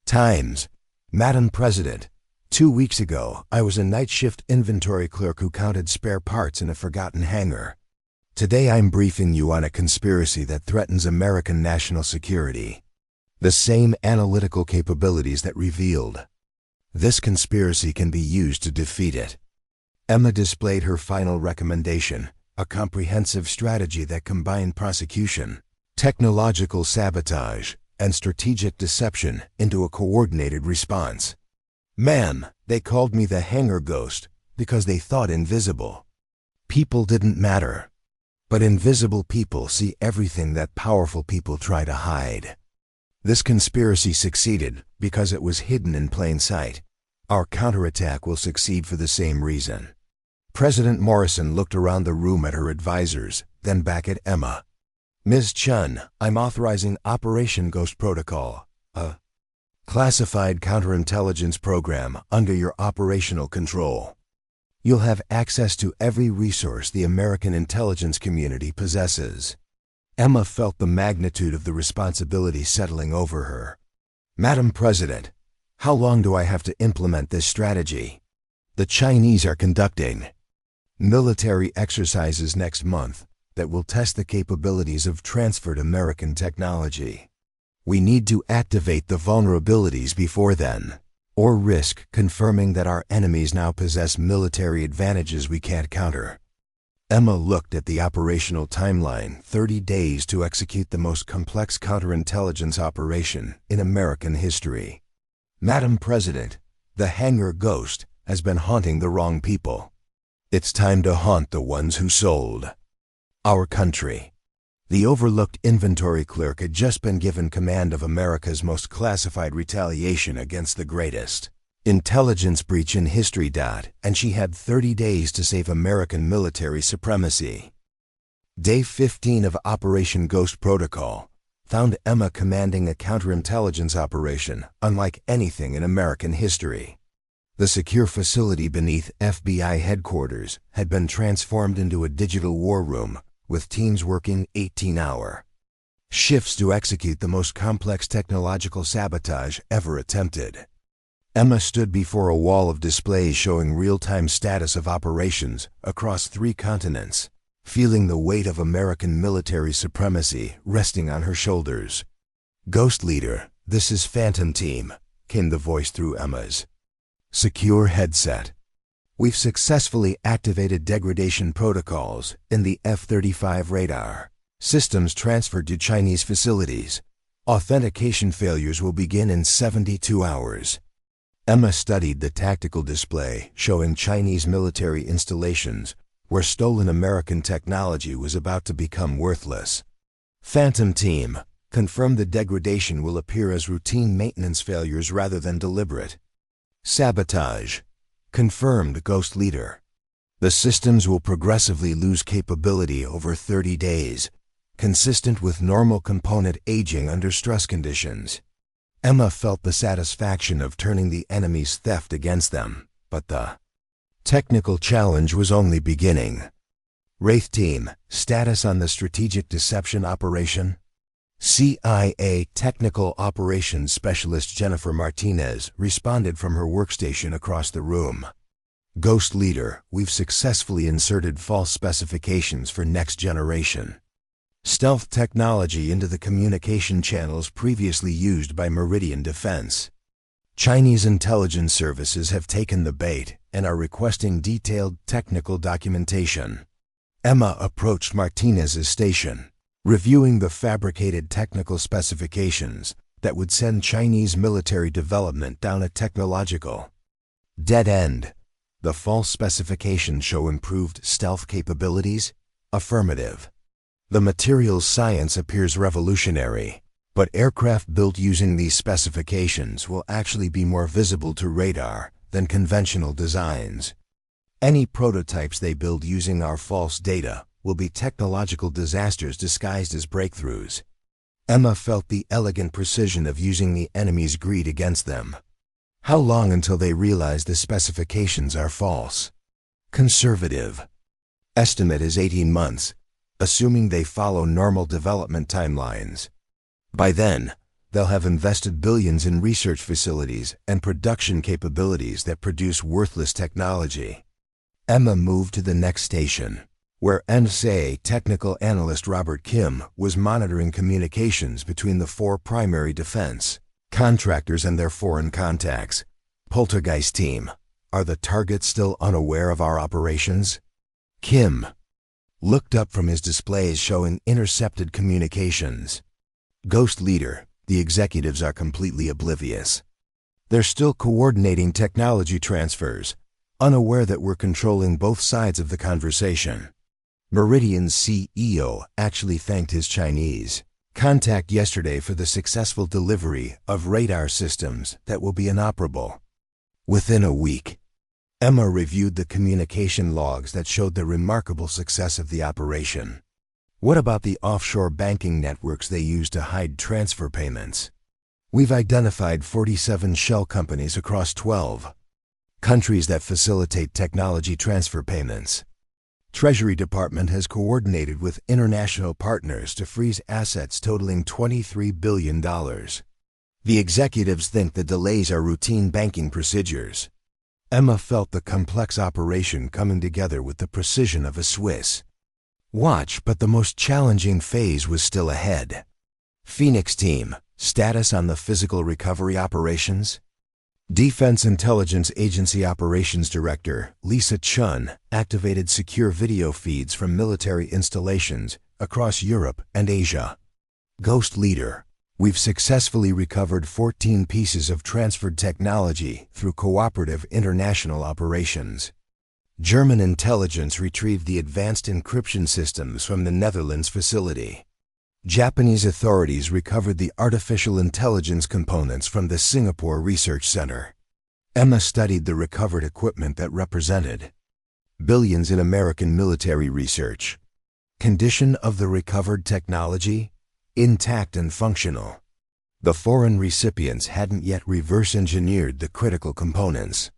times. Madam President, 2 weeks ago, I was a night shift inventory clerk who counted spare parts in a forgotten hangar. Today I'm briefing you on a conspiracy that threatens American national security. The same analytical capabilities that revealed this conspiracy can be used to defeat it. Emma displayed her final recommendation, a comprehensive strategy that combined prosecution, technological sabotage, and strategic deception into a coordinated response. Ma'am, they called me the Hangar Ghost because they thought invisible people didn't matter. But invisible people see everything that powerful people try to hide. This conspiracy succeeded because it was hidden in plain sight. Our counterattack will succeed for the same reason. President Morrison looked around the room at her advisors, then back at Emma. Ms. Chen, I'm authorizing Operation Ghost Protocol, a classified counterintelligence program under your operational control. You'll have access to every resource the American intelligence community possesses. Emma felt the magnitude of the responsibility settling over her. Madam President, how long do I have to implement this strategy? The Chinese are conducting military exercises next month that will test the capabilities of transferred American technology. We need to activate the vulnerabilities before then, or risk confirming that our enemies now possess military advantages we can't counter. Emma looked at the operational timeline, 30 days to execute the most complex counterintelligence operation in American history. Madam President, the Hangar Ghost has been haunting the wrong people. It's time to haunt the ones who sold our country. The overlooked inventory clerk had just been given command of America's most classified retaliation against the greatest intelligence breach in history. And she had 30 days to save American military supremacy. Day 15 of Operation Ghost Protocol found Emma commanding a counterintelligence operation unlike anything in American history. The secure facility beneath FBI headquarters had been transformed into a digital war room, with teams working 18-hour shifts to execute the most complex technological sabotage ever attempted. Emma stood before a wall of displays showing real-time status of operations across 3 continents, feeling the weight of American military supremacy resting on her shoulders. Ghost Leader, this is Phantom Team. came the voice through Emma's secure headset. We've successfully activated degradation protocols in the F-35 radar. Systems transferred to Chinese facilities. Authentication failures will begin in 72 hours. Emma studied the tactical display showing Chinese military installations where stolen American technology was about to become worthless. Phantom Team confirmed the degradation will appear as routine maintenance failures rather than deliberate. Sabotage confirmed Ghost Leader. The systems will progressively lose capability over 30 days, consistent with normal component aging under stress conditions. Emma felt the satisfaction of turning the enemy's theft against them, but the technical challenge was only beginning. Wraith Team, status on the strategic deception operation? CIA Technical Operations Specialist Jennifer Martinez responded from her workstation across the room. Ghost Leader, we've successfully inserted false specifications for next generation stealth technology into the communication channels previously used by Meridian Defense. Chinese intelligence services have taken the bait and are requesting detailed technical documentation. Emma approached Martinez's station, reviewing the fabricated technical specifications that would send Chinese military development down a technological dead end. The false specifications show improved stealth capabilities? Affirmative. The materials science appears revolutionary, but aircraft built using these specifications will actually be more visible to radar than conventional designs. Any prototypes they build using our false data will be technological disasters disguised as breakthroughs. Emma felt the elegant precision of using the enemy's greed against them. How long until they realize the specifications are false? Conservative estimate is 18 months, assuming they follow normal development timelines. By then, they'll have invested billions in research facilities and production capabilities that produce worthless technology. Emma moved to the next station, where NSA technical analyst Robert Kim was monitoring communications between the four primary defense contractors and their foreign contacts. Poltergeist Team, are the targets still unaware of our operations? Kim looked up from his displays showing intercepted communications. Ghost Leader, the executives are completely oblivious. They're still coordinating technology transfers, unaware that we're controlling both sides of the conversation. Meridian's CEO actually thanked his Chinese contact yesterday for the successful delivery of radar systems that will be inoperable within a week. Emma reviewed the communication logs that showed the remarkable success of the operation. What about the offshore banking networks they use to hide transfer payments? We've identified 47 shell companies across 12 countries that facilitate technology transfer payments. Treasury Department has coordinated with international partners to freeze assets totaling $23 billion. The executives think the delays are routine banking procedures. Emma felt the complex operation coming together with the precision of a Swiss watch, but the most challenging phase was still ahead. Phoenix Team, status on the physical recovery operations? Defense Intelligence Agency Operations Director Lisa Chun activated secure video feeds from military installations across Europe and Asia. Ghost Leader, we've successfully recovered 14 pieces of transferred technology through cooperative international operations. German intelligence retrieved the advanced encryption systems from the Netherlands facility. Japanese authorities recovered the artificial intelligence components from the Singapore Research Center. Emma studied the recovered equipment that represented billions in American military research. Condition of the recovered technology? Intact and functional. The foreign recipients hadn't yet reverse-engineered the critical components.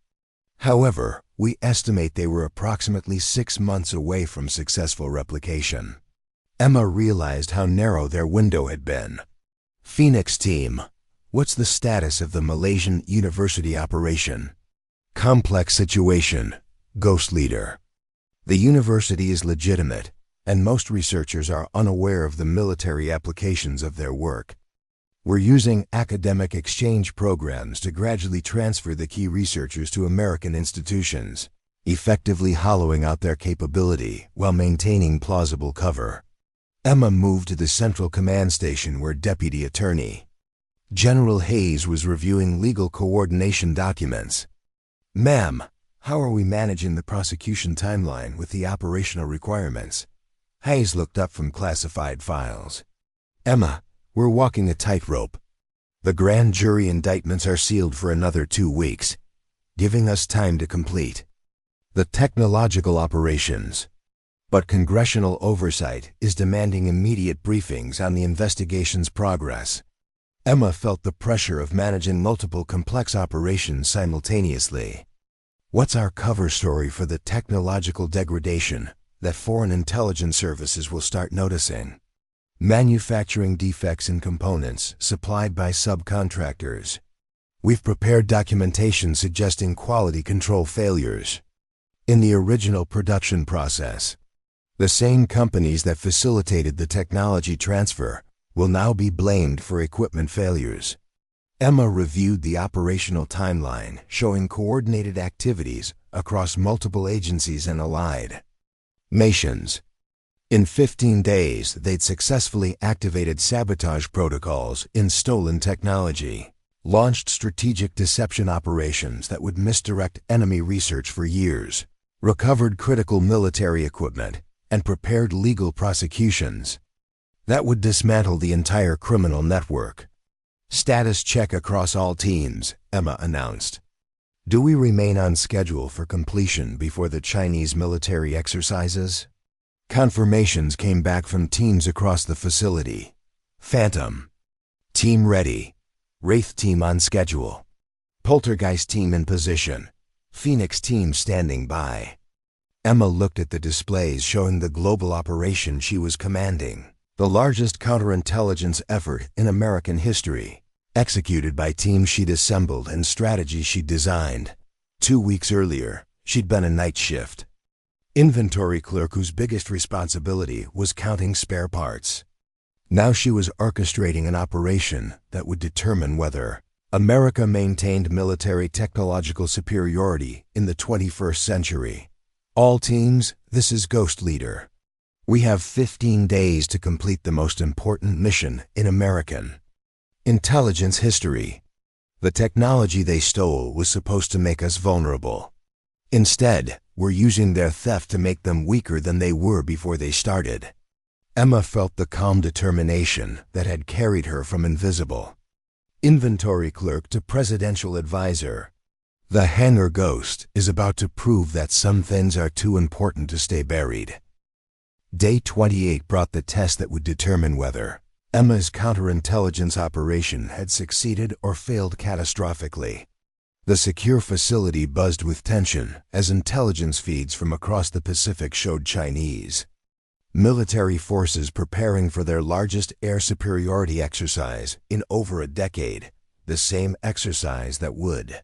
However, we estimate they were approximately 6 months away from successful replication. Emma realized how narrow their window had been. Phoenix Team, what's the status of the Malaysian university operation? Complex situation, Ghost Leader. The university is legitimate, and most researchers are unaware of the military applications of their work. We're using academic exchange programs to gradually transfer the key researchers to American institutions, effectively hollowing out their capability while maintaining plausible cover. Emma moved to the Central Command Station where Deputy Attorney General Hayes was reviewing legal coordination documents. "Ma'am, how are we managing the prosecution timeline with the operational requirements?" Hayes looked up from classified files. "Emma, we're walking a tightrope. The grand jury indictments are sealed for another 2 weeks, giving us time to complete the technological operations. But congressional oversight is demanding immediate briefings on the investigation's progress." Emma felt the pressure of managing multiple complex operations simultaneously. What's our cover story for the technological degradation that foreign intelligence services will start noticing? Manufacturing defects in components supplied by subcontractors. We've prepared documentation suggesting quality control failures in the original production process. The same companies that facilitated the technology transfer will now be blamed for equipment failures. Emma reviewed the operational timeline, showing coordinated activities across multiple agencies and allied nations. In 15 days, they'd successfully activated sabotage protocols in stolen technology, launched strategic deception operations that would misdirect enemy research for years, recovered critical military equipment, and prepared legal prosecutions that would dismantle the entire criminal network. "Status check across all teams," Emma announced. "Do we remain on schedule for completion before the Chinese military exercises?" Confirmations came back from teams across the facility. Phantom team ready. Wraith team on schedule. Poltergeist team in position. Phoenix team standing by. Emma looked at the displays showing the global operation she was commanding, the largest counterintelligence effort in American history, executed by teams she'd assembled and strategies she'd designed. 2 weeks earlier, she'd been a night shift inventory clerk whose biggest responsibility was counting spare parts. Now she was orchestrating an operation that would determine whether America maintained military technological superiority in the 21st century. "All teams, this is Ghost Leader. We have 15 days to complete the most important mission in American intelligence history. The technology they stole was supposed to make us vulnerable. Instead, we're using their theft to make them weaker than they were before they started." Emma felt the calm determination that had carried her from invisible inventory clerk to presidential advisor. The Hangar Ghost is about to prove that some things are too important to stay buried. Day 28 brought the test that would determine whether Emma's counterintelligence operation had succeeded or failed catastrophically. The secure facility buzzed with tension as intelligence feeds from across the Pacific showed Chinese military forces preparing for their largest air superiority exercise in over a decade, the same exercise that would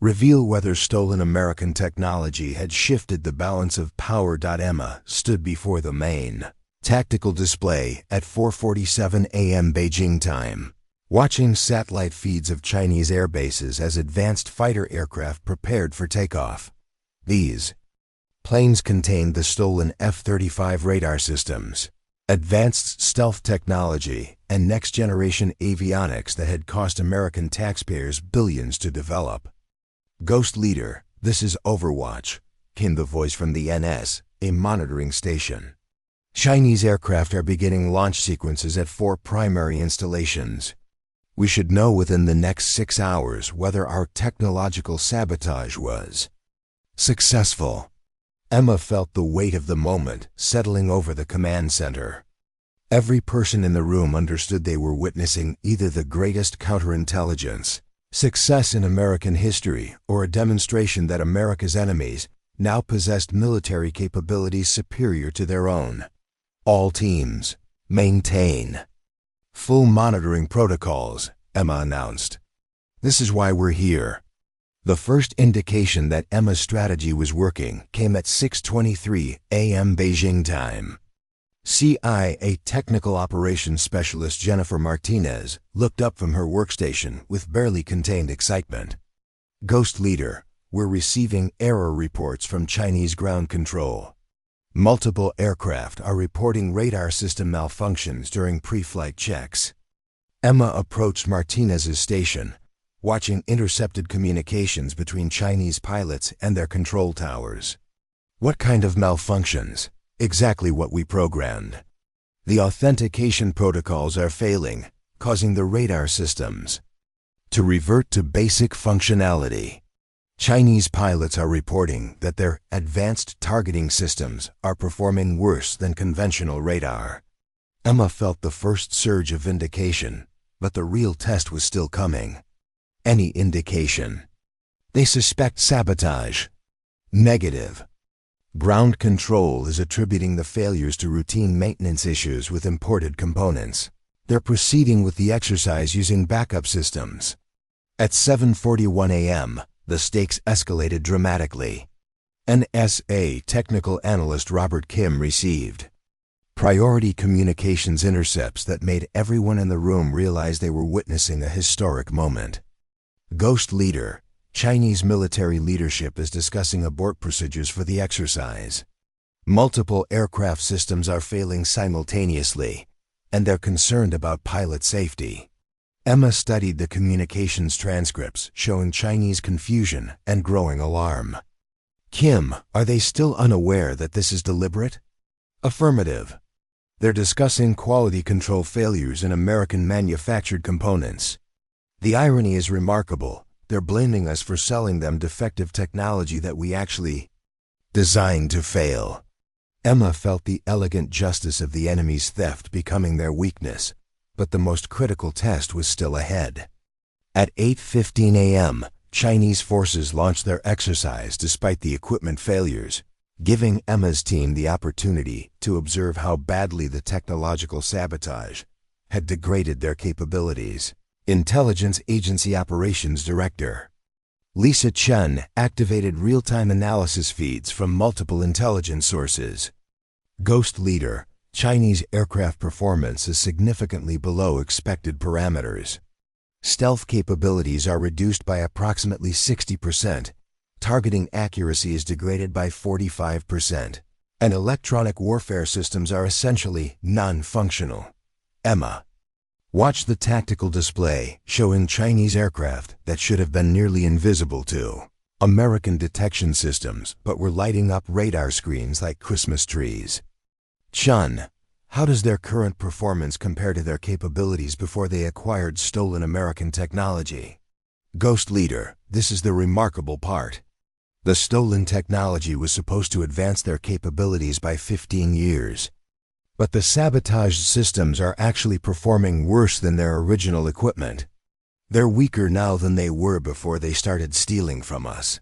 reveal whether stolen American technology had shifted the balance of power. Emma stood before the main tactical display at 4:47 a.m. Beijing time, watching satellite feeds of Chinese air bases as advanced fighter aircraft prepared for takeoff. These planes contained the stolen F-35 radar systems, advanced stealth technology, and next-generation avionics that had cost American taxpayers billions to develop. "Ghost Leader, this is Overwatch," came the voice from the NS, a monitoring station. "Chinese aircraft are beginning launch sequences at 4 primary installations. We should know within the next 6 hours whether our technological sabotage was successful." Emma felt the weight of the moment settling over the command center. Every person in the room understood they were witnessing either the greatest counterintelligence success in American history or a demonstration that America's enemies now possessed military capabilities superior to their own. "All teams, maintain full monitoring protocols," Emma announced. "This is why we're here." The first indication that Emma's strategy was working came at 6:23 a.m. Beijing time. CIA Technical Operations Specialist Jennifer Martinez looked up from her workstation with barely contained excitement. Ghost Leader, we're receiving error reports from Chinese ground control. Multiple aircraft are reporting radar system malfunctions during pre-flight checks. Emma approached Martinez's station, watching intercepted communications between Chinese pilots and their control towers. What kind of malfunctions? Exactly what we programmed. The authentication protocols are failing, causing the radar systems to revert to basic functionality. Chinese pilots are reporting that their advanced targeting systems are performing worse than conventional radar. Emma felt the first surge of vindication, but the real test was still coming. Any indication? They suspect sabotage. Negative. Ground control is attributing the failures to routine maintenance issues with imported components. They're proceeding with the exercise using backup systems. At 7:41 a.m., the stakes escalated dramatically. NSA technical analyst Robert Kim received priority communications intercepts that made everyone in the room realize they were witnessing a historic moment. Ghost Leader, Chinese military leadership is discussing abort procedures for the exercise. Multiple aircraft systems are failing simultaneously, and they're concerned about pilot safety. Emma studied the communications transcripts showing Chinese confusion and growing alarm. Kim, are they still unaware that this is deliberate? Affirmative. They're discussing quality control failures in American-manufactured components. The irony is remarkable. They're blaming us for selling them defective technology that we actually designed to fail. Emma felt the elegant justice of the enemy's theft becoming their weakness, but the most critical test was still ahead. At 8:15 a.m., Chinese forces launched their exercise despite the equipment failures, giving Emma's team the opportunity to observe how badly the technological sabotage had degraded their capabilities. Intelligence Agency Operations Director Lisa Chen activated real-time analysis feeds from multiple intelligence sources. Ghost Leader, Chinese aircraft performance is significantly below expected parameters. Stealth capabilities are reduced by approximately 60%, targeting accuracy is degraded by 45%, and electronic warfare systems are essentially non-functional. Emma, watch the tactical display showing Chinese aircraft that should have been nearly invisible to American detection systems but were lighting up radar screens like Christmas trees. Chun, how does their current performance compare to their capabilities before they acquired stolen American technology? Ghost Leader, this is the remarkable part. The stolen technology was supposed to advance their capabilities by 15 years. But the sabotaged systems are actually performing worse than their original equipment. They're weaker now than they were before they started stealing from us.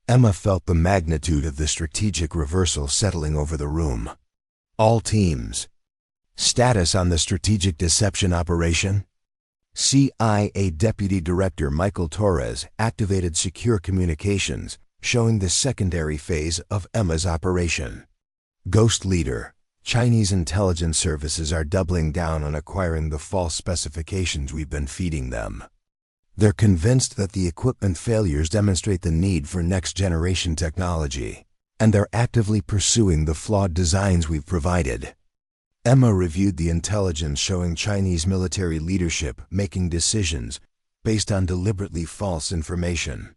Emma felt the magnitude of the strategic reversal settling over the room. All teams. Status on the strategic deception operation? CIA Deputy Director Michael Torres activated secure communications, showing the secondary phase of Emma's operation. Ghost Leader, Chinese intelligence services are doubling down on acquiring the false specifications we've been feeding them. They're convinced that the equipment failures demonstrate the need for next-generation technology, and they're actively pursuing the flawed designs we've provided. Emma reviewed the intelligence showing Chinese military leadership making decisions based on deliberately false information.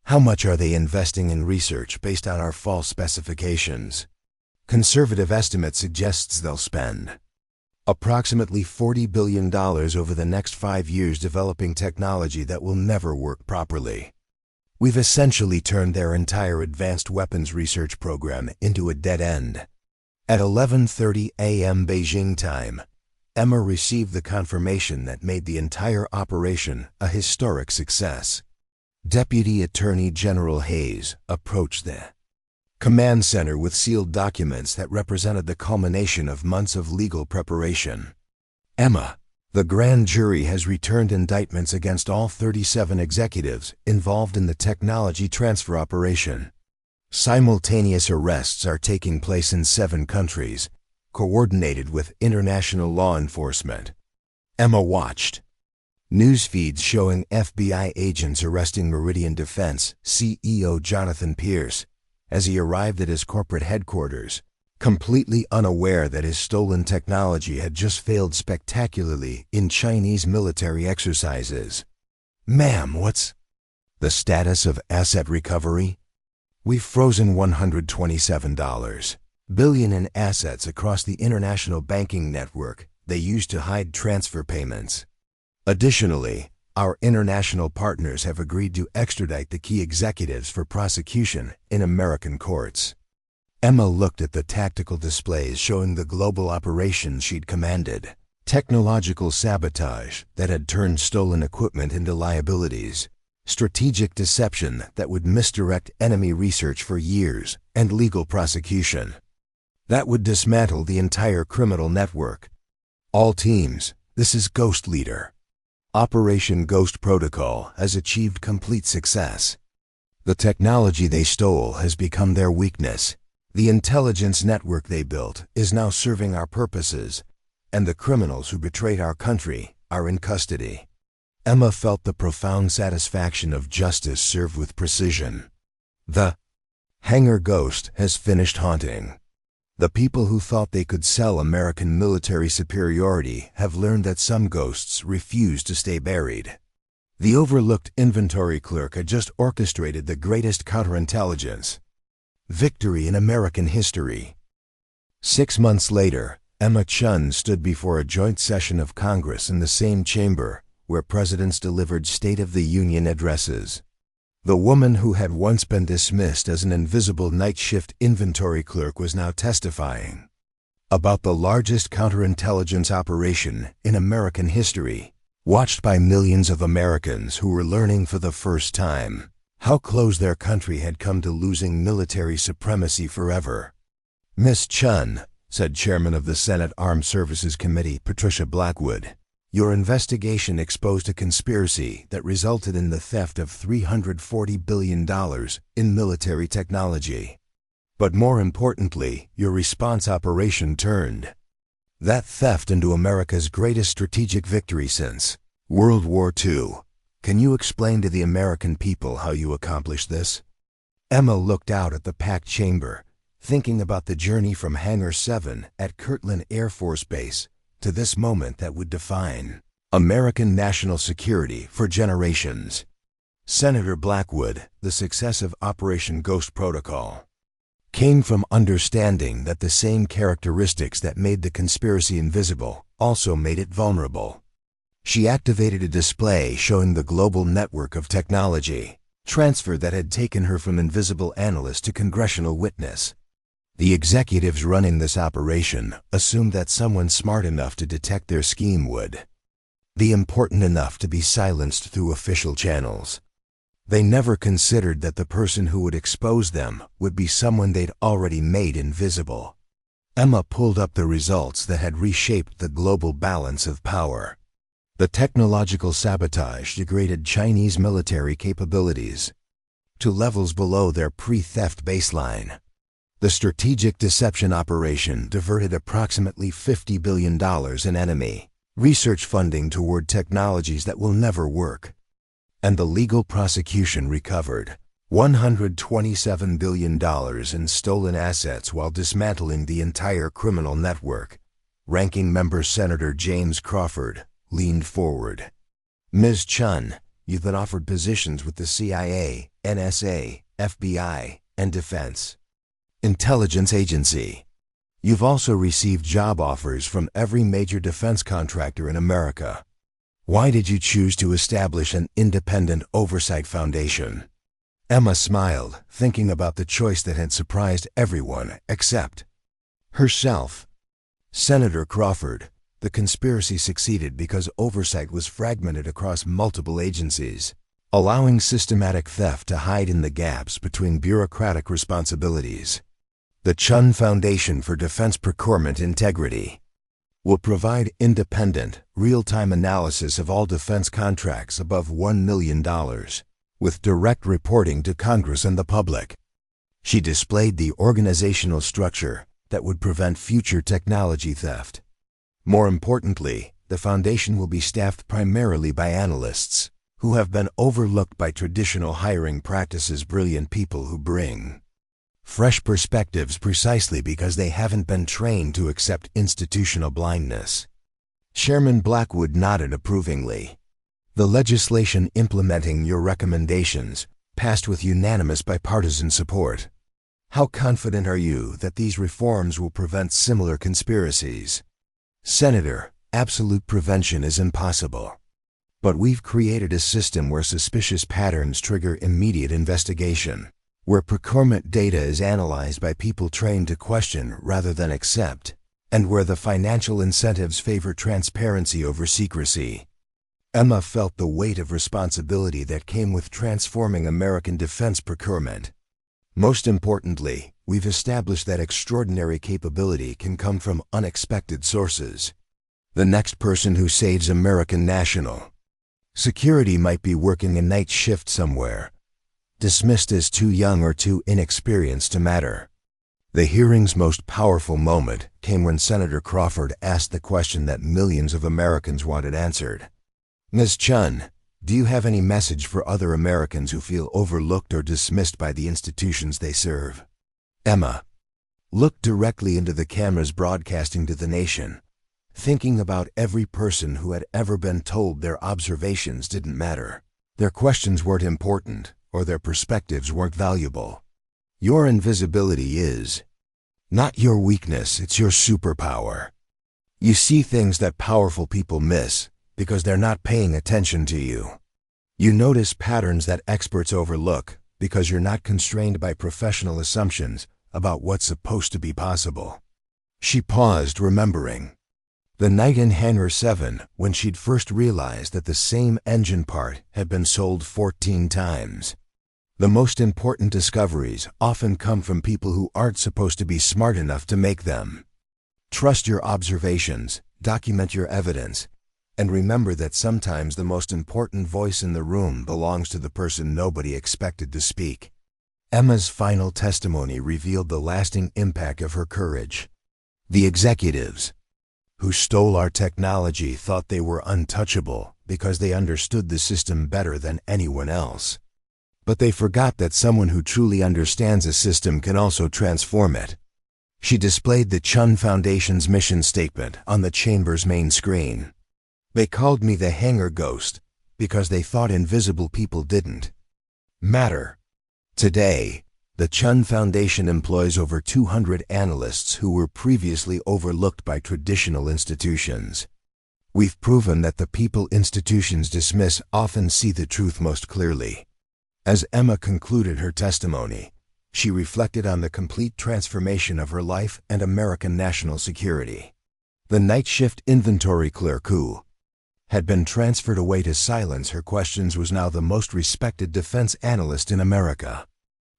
How much are they investing in research based on our false specifications? Conservative estimate suggests they'll spend approximately $40 billion over the next 5 years developing technology that will never work properly. We've essentially turned their entire advanced weapons research program into a dead end. At 11:30 a.m. Beijing time, Emma received the confirmation that made the entire operation a historic success. Deputy Attorney General Hayes approached the command center with sealed documents that represented the culmination of months of legal preparation. Emma, the grand jury has returned indictments against all 37 executives involved in the technology transfer operation. Simultaneous arrests are taking place in 7 countries, coordinated with international law enforcement. Emma watched news feeds showing FBI agents arresting Meridian Defense CEO Jonathan Pierce as he arrived at his corporate headquarters, completely unaware that his stolen technology had just failed spectacularly in Chinese military exercises. "Ma'am, what's the status of asset recovery?" "We've frozen $127 billion in assets across the international banking network they used to hide transfer payments. Additionally, our international partners have agreed to extradite the key executives for prosecution in American courts." Emma looked at the tactical displays showing the global operations she'd commanded. Technological sabotage that had turned stolen equipment into liabilities. Strategic deception that would misdirect enemy research for years, and legal prosecution that would dismantle the entire criminal network. "All teams, this is Ghost Leader. Operation Ghost Protocol has achieved complete success. The technology they stole has become their weakness. The intelligence network they built is now serving our purposes, and the criminals who betrayed our country are in custody." Emma felt the profound satisfaction of justice served with precision. The Hangar Ghost has finished haunting. The people who thought they could sell American military superiority have learned that some ghosts refuse to stay buried. The overlooked inventory clerk had just orchestrated the greatest counterintelligence victory in American history. 6 months later, Emma Chen stood before a joint session of Congress in the same chamber where presidents delivered State of the Union addresses. The woman who had once been dismissed as an invisible night shift inventory clerk was now testifying about the largest counterintelligence operation in American history, watched by millions of Americans who were learning for the first time how close their country had come to losing military supremacy forever. "Miss Chen," said Chairman of the Senate Armed Services Committee Patricia Blackwood, "your investigation exposed a conspiracy that resulted in the theft of $340 billion in military technology. But more importantly, your response operation turned that theft into America's greatest strategic victory since World War II. Can you explain to the American people how you accomplished this?" Emma looked out at the packed chamber, thinking about the journey from Hangar 7 at Kirtland Air Force Base to this moment that would define American national security for generations. Senator Blackwood, the success of Operation Ghost Protocol came from understanding that the same characteristics that made the conspiracy invisible also made it vulnerable. She activated a display showing the global network of technology transfer that had taken her from invisible analyst to congressional witness. The executives running this operation assumed that someone smart enough to detect their scheme would be important enough to be silenced through official channels. They never considered that the person who would expose them would be someone they'd already made invisible. Emma pulled up the results that had reshaped the global balance of power. The technological sabotage degraded Chinese military capabilities to levels below their pre-theft baseline. The strategic deception operation diverted approximately $50 billion in enemy research funding toward technologies that will never work. And the legal prosecution recovered $127 billion in stolen assets while dismantling the entire criminal network. Ranking Member Senator James Crawford leaned forward. "Ms. Chen, you've been offered positions with the CIA, NSA, FBI, and Defense Intelligence Agency. You've also received job offers from every major defense contractor in America. Why did you choose to establish an independent oversight foundation?" Emma smiled, thinking about the choice that had surprised everyone except herself. Senator Crawford, the conspiracy succeeded because oversight was fragmented across multiple agencies, allowing systematic theft to hide in the gaps between bureaucratic responsibilities. The Chen Foundation for Defense Procurement Integrity will provide independent, real-time analysis of all defense contracts above $1 million, with direct reporting to Congress and the public. She displayed the organizational structure that would prevent future technology theft. More importantly, the foundation will be staffed primarily by analysts who have been overlooked by traditional hiring practices, brilliant people who bring fresh perspectives precisely because they haven't been trained to accept institutional blindness. Chairman Blackwood nodded approvingly. The legislation implementing your recommendations passed with unanimous bipartisan support. How confident are you that these reforms will prevent similar conspiracies? Senator, absolute prevention is impossible. But we've created a system where suspicious patterns trigger immediate investigation, where procurement data is analyzed by people trained to question rather than accept, and where the financial incentives favor transparency over secrecy. Emma felt the weight of responsibility that came with transforming American defense procurement. Most importantly, we've established that extraordinary capability can come from unexpected sources. The next person who saves American national security might be working a night shift somewhere, dismissed as too young or too inexperienced to matter. The hearing's most powerful moment came when Senator Crawford asked the question that millions of Americans wanted answered. Ms. Chen, do you have any message for other Americans who feel overlooked or dismissed by the institutions they serve? Emma looked directly into the cameras broadcasting to the nation, thinking about every person who had ever been told their observations didn't matter, their questions weren't important, or their perspectives weren't valuable. Your invisibility is not your weakness, it's your superpower. You see things that powerful people miss because they're not paying attention to you. You notice patterns that experts overlook because you're not constrained by professional assumptions about what's supposed to be possible. She paused, remembering the night in Hangar 7 when she'd first realized that the same engine part had been sold 14 times. The most important discoveries often come from people who aren't supposed to be smart enough to make them. Trust your observations, document your evidence, and remember that sometimes the most important voice in the room belongs to the person nobody expected to speak. Emma's final testimony revealed the lasting impact of her courage. The executives who stole our technology thought they were untouchable because they understood the system better than anyone else. But they forgot that someone who truly understands a system can also transform it. She displayed the Chun Foundation's mission statement on the chamber's main screen. They called me the Hangar Ghost because they thought invisible people didn't matter. Today, the Chun Foundation employs over 200 analysts who were previously overlooked by traditional institutions. We've proven that the people institutions dismiss often see the truth most clearly. As Emma concluded her testimony, she reflected on the complete transformation of her life and American national security. The night shift inventory clerk who had been transferred away to silence her questions was now the most respected defense analyst in America.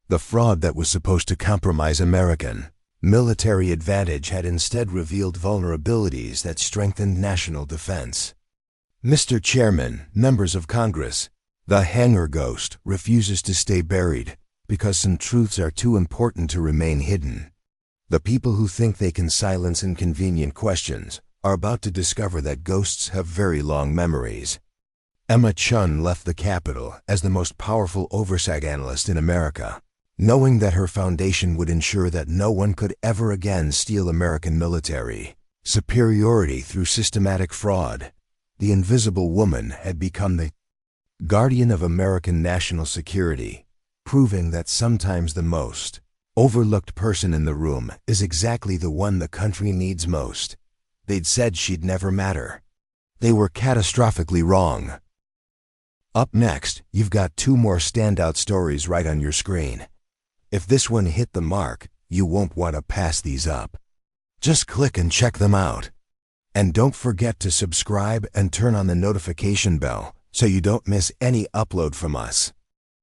The fraud that was supposed to compromise American military advantage had instead revealed vulnerabilities that strengthened national defense. Mr. Chairman, members of Congress, the Hangar Ghost refuses to stay buried because some truths are too important to remain hidden. The people who think they can silence inconvenient questions are about to discover that ghosts have very long memories. Emma Chen left the Capitol as the most powerful oversight analyst in America, knowing that her foundation would ensure that no one could ever again steal American military superiority through systematic fraud. The invisible woman had become the guardian of American national security, proving that sometimes the most overlooked person in the room is exactly the one the country needs most. They'd said she'd never matter. They were catastrophically wrong. Up next, you've got 2 more standout stories right on your screen. If this one hit the mark, you won't want to pass these up. Just click and check them out. And don't forget to subscribe and turn on the notification bell so you don't miss any upload from us.